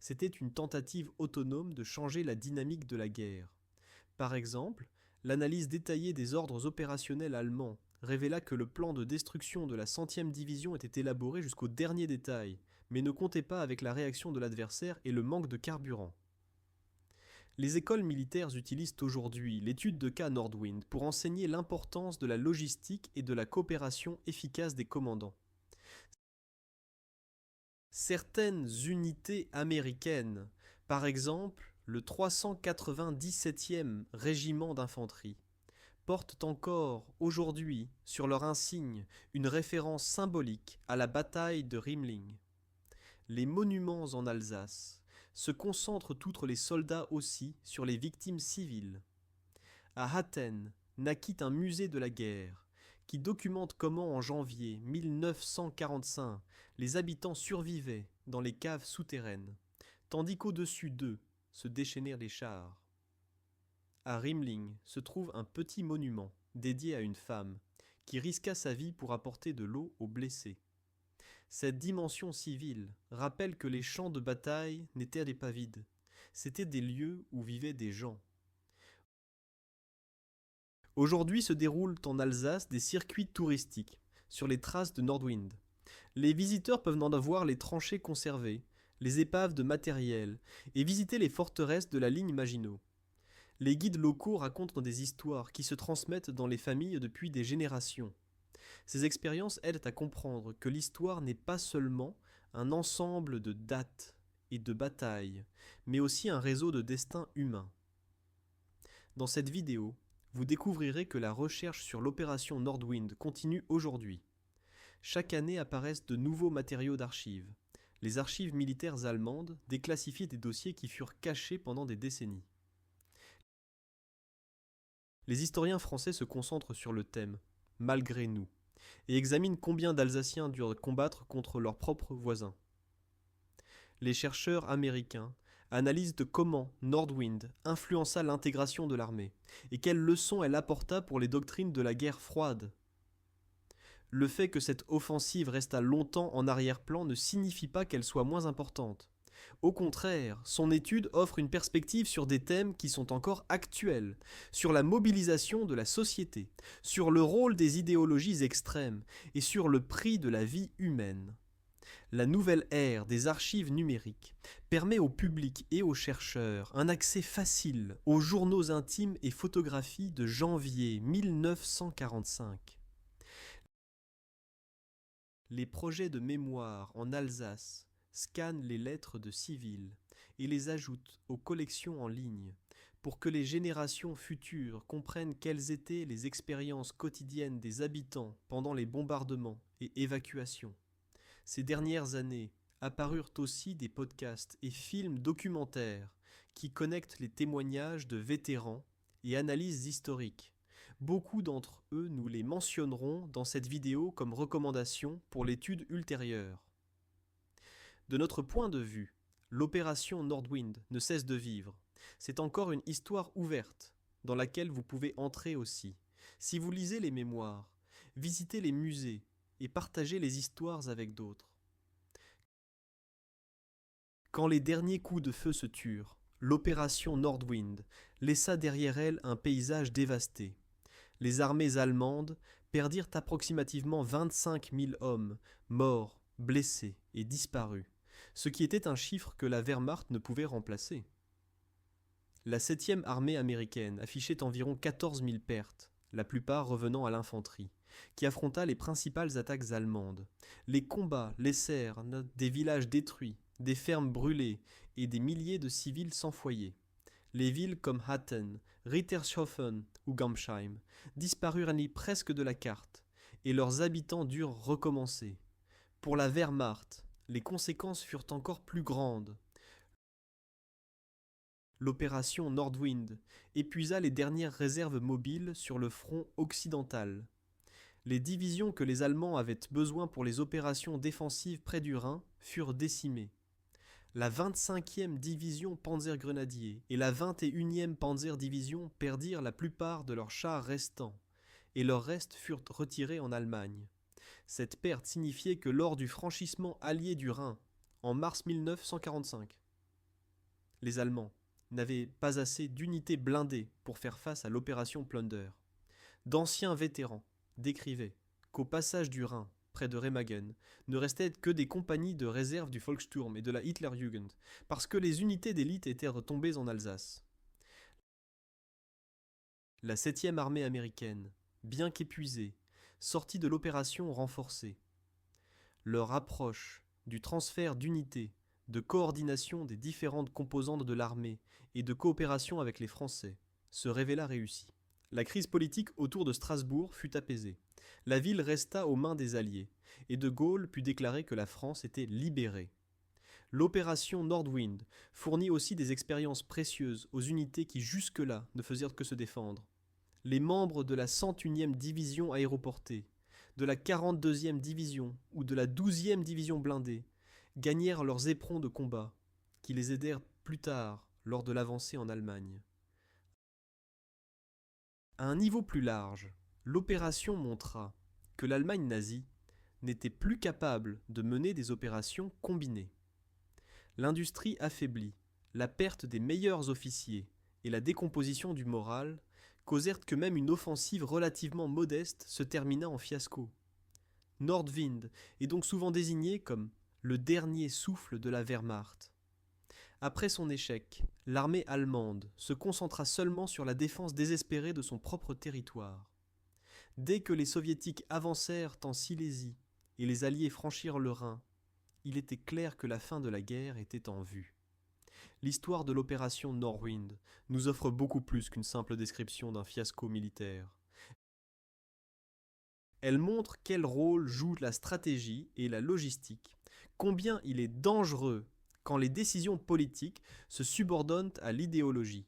A: c'était une tentative autonome de changer la dynamique de la guerre. Par exemple, l'analyse détaillée des ordres opérationnels allemands révéla que le plan de destruction de la 100e division était élaboré jusqu'au dernier détail, mais ne comptait pas avec la réaction de l'adversaire et le manque de carburant. Les écoles militaires utilisent aujourd'hui l'étude de cas Nordwind pour enseigner l'importance de la logistique et de la coopération efficace des commandants. Certaines unités américaines, par exemple le 397e régiment d'infanterie, portent encore aujourd'hui sur leur insigne une référence symbolique à la bataille de Rimling. Les monuments en Alsace se concentrent outre les soldats aussi sur les victimes civiles. À Athènes naquit un musée de la guerre qui documente comment en janvier 1945 les habitants survivaient dans les caves souterraines, tandis qu'au-dessus d'eux se déchaînèrent les chars. À Rimling se trouve un petit monument dédié à une femme qui risqua sa vie pour apporter de l'eau aux blessés. Cette dimension civile rappelle que les champs de bataille n'étaient pas vides, c'étaient des lieux où vivaient des gens. Aujourd'hui se déroulent en Alsace des circuits touristiques sur les traces de Nordwind. Les visiteurs peuvent en voir les tranchées conservées, les épaves de matériel et visiter les forteresses de la ligne Maginot. Les guides locaux racontent des histoires qui se transmettent dans les familles depuis des générations. Ces expériences aident à comprendre que l'histoire n'est pas seulement un ensemble de dates et de batailles, mais aussi un réseau de destins humains. Dans cette vidéo, vous découvrirez que la recherche sur l'opération Nordwind continue aujourd'hui. Chaque année apparaissent de nouveaux matériaux d'archives. Les archives militaires allemandes déclassifient des dossiers qui furent cachés pendant des décennies. Les historiens français se concentrent sur le thème « Malgré nous » et examinent combien d'Alsaciens durent combattre contre leurs propres voisins. Les chercheurs américains analysent de comment Nordwind influença l'intégration de l'armée et quelles leçons elle apporta pour les doctrines de la guerre froide. Le fait que cette offensive resta longtemps en arrière-plan ne signifie pas qu'elle soit moins importante. Au contraire, son étude offre une perspective sur des thèmes qui sont encore actuels, sur la mobilisation de la société, sur le rôle des idéologies extrêmes et sur le prix de la vie humaine. La nouvelle ère des archives numériques permet au public et aux chercheurs un accès facile aux journaux intimes et photographies de janvier 1945. Les projets de mémoire en Alsace scannent les lettres de civils et les ajoutent aux collections en ligne pour que les générations futures comprennent quelles étaient les expériences quotidiennes des habitants pendant les bombardements et évacuations. Ces dernières années apparurent aussi des podcasts et films documentaires qui connectent les témoignages de vétérans et analyses historiques. Beaucoup d'entre eux, nous les mentionnerons dans cette vidéo comme recommandation pour l'étude ultérieure. De notre point de vue, l'opération Nordwind ne cesse de vivre. C'est encore une histoire ouverte, dans laquelle vous pouvez entrer aussi. Si vous lisez les mémoires, visitez les musées et partagez les histoires avec d'autres. Quand les derniers coups de feu se turent, l'opération Nordwind laissa derrière elle un paysage dévasté. Les armées allemandes perdirent approximativement 25 000 hommes, morts, blessés et disparus, ce qui était un chiffre que la Wehrmacht ne pouvait remplacer. La 7e armée américaine affichait environ 14 000 pertes, la plupart revenant à l'infanterie, qui affronta les principales attaques allemandes. Les combats laissèrent des villages détruits, des fermes brûlées et des milliers de civils sans foyer. Les villes comme Hatten, Rittershofen ou Gamsheim disparurent presque de la carte, et leurs habitants durent recommencer. Pour la Wehrmacht, les conséquences furent encore plus grandes. L'opération Nordwind épuisa les dernières réserves mobiles sur le front occidental. Les divisions que les Allemands avaient besoin pour les opérations défensives près du Rhin furent décimées. La 25e division Panzergrenadier et la 21e Panzerdivision perdirent la plupart de leurs chars restants, et leurs restes furent retirés en Allemagne. Cette perte signifiait que lors du franchissement allié du Rhin, en mars 1945, les Allemands n'avaient pas assez d'unités blindées pour faire face à l'opération Plunder. D'anciens vétérans décrivaient qu'au passage du Rhin, près de Remagen, ne restaient que des compagnies de réserve du Volkssturm et de la Hitlerjugend, parce que les unités d'élite étaient retombées en Alsace. La 7e armée américaine, bien qu'épuisée, sortit de l'opération renforcée. Leur approche du transfert d'unités, de coordination des différentes composantes de l'armée et de coopération avec les Français se révéla réussie. La crise politique autour de Strasbourg fut apaisée. La ville resta aux mains des Alliés, et de Gaulle put déclarer que la France était libérée. L'opération Nordwind fournit aussi des expériences précieuses aux unités qui jusque-là ne faisaient que se défendre. Les membres de la 101e division aéroportée, de la 42e division ou de la 12e division blindée gagnèrent leurs éperons de combat, qui les aidèrent plus tard lors de l'avancée en Allemagne. À un niveau plus large, l'opération montra que l'Allemagne nazie n'était plus capable de mener des opérations combinées. L'industrie affaiblie, la perte des meilleurs officiers et la décomposition du moral causèrent que même une offensive relativement modeste se termina en fiasco. Nordwind est donc souvent désigné comme le dernier souffle de la Wehrmacht. Après son échec, l'armée allemande se concentra seulement sur la défense désespérée de son propre territoire. Dès que les soviétiques avancèrent en Silésie et les Alliés franchirent le Rhin, il était clair que la fin de la guerre était en vue. L'histoire de l'opération Nordwind nous offre beaucoup plus qu'une simple description d'un fiasco militaire. Elle montre quel rôle jouent la stratégie et la logistique, combien il est dangereux quand les décisions politiques se subordonnent à l'idéologie,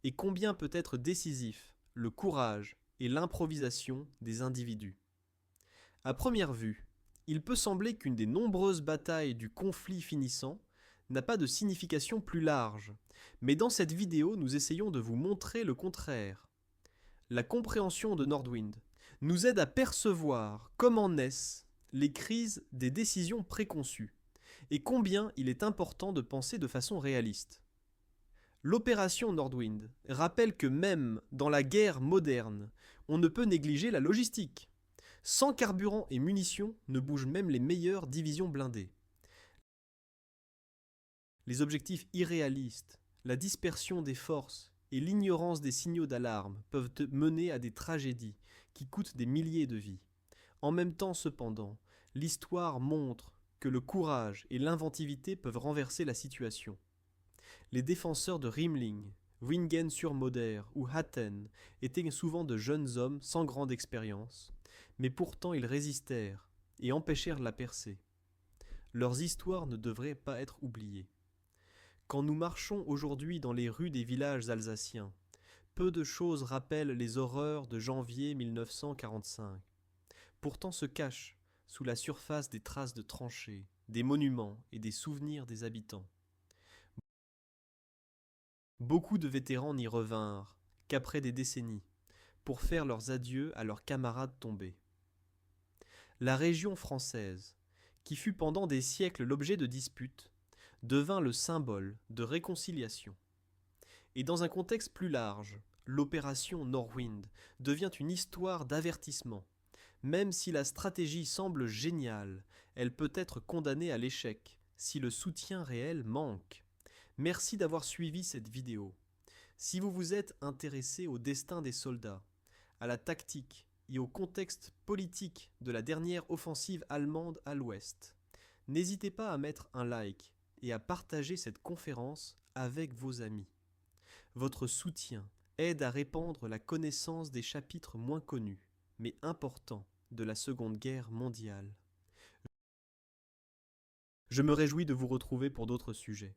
A: et combien peut être décisif le courage et l'improvisation des individus. À première vue, il peut sembler qu'une des nombreuses batailles du conflit finissant n'a pas de signification plus large, mais dans cette vidéo, nous essayons de vous montrer le contraire. La compréhension de Nordwind nous aide à percevoir comment naissent les crises des décisions préconçues, et combien il est important de penser de façon réaliste. L'opération Nordwind rappelle que même dans la guerre moderne, on ne peut négliger la logistique. Sans carburant et munitions ne bougent même les meilleures divisions blindées. Les objectifs irréalistes, la dispersion des forces et l'ignorance des signaux d'alarme peuvent mener à des tragédies qui coûtent des milliers de vies. En même temps, cependant, l'histoire montre que le courage et l'inventivité peuvent renverser la situation. Les défenseurs de Riemling, Wingen-sur-Moder ou Hatten étaient souvent de jeunes hommes sans grande expérience, mais pourtant ils résistèrent et empêchèrent la percée. Leurs histoires ne devraient pas être oubliées. Quand nous marchons aujourd'hui dans les rues des villages alsaciens, peu de choses rappellent les horreurs de janvier 1945. Pourtant se cachent, sous la surface des traces de tranchées, des monuments et des souvenirs des habitants. Beaucoup de vétérans n'y revinrent qu'après des décennies, pour faire leurs adieux à leurs camarades tombés. La région française, qui fut pendant des siècles l'objet de disputes, devint le symbole de réconciliation. Et dans un contexte plus large, l'opération Norwind devient une histoire d'avertissement. Même si la stratégie semble géniale, elle peut être condamnée à l'échec si le soutien réel manque. Merci d'avoir suivi cette vidéo. Si vous vous êtes intéressé au destin des soldats, à la tactique et au contexte politique de la dernière offensive allemande à l'ouest, n'hésitez pas à mettre un like et à partager cette conférence avec vos amis. Votre soutien aide à répandre la connaissance des chapitres moins connus, mais importants, de la Seconde Guerre mondiale. Je me réjouis de vous retrouver pour d'autres sujets.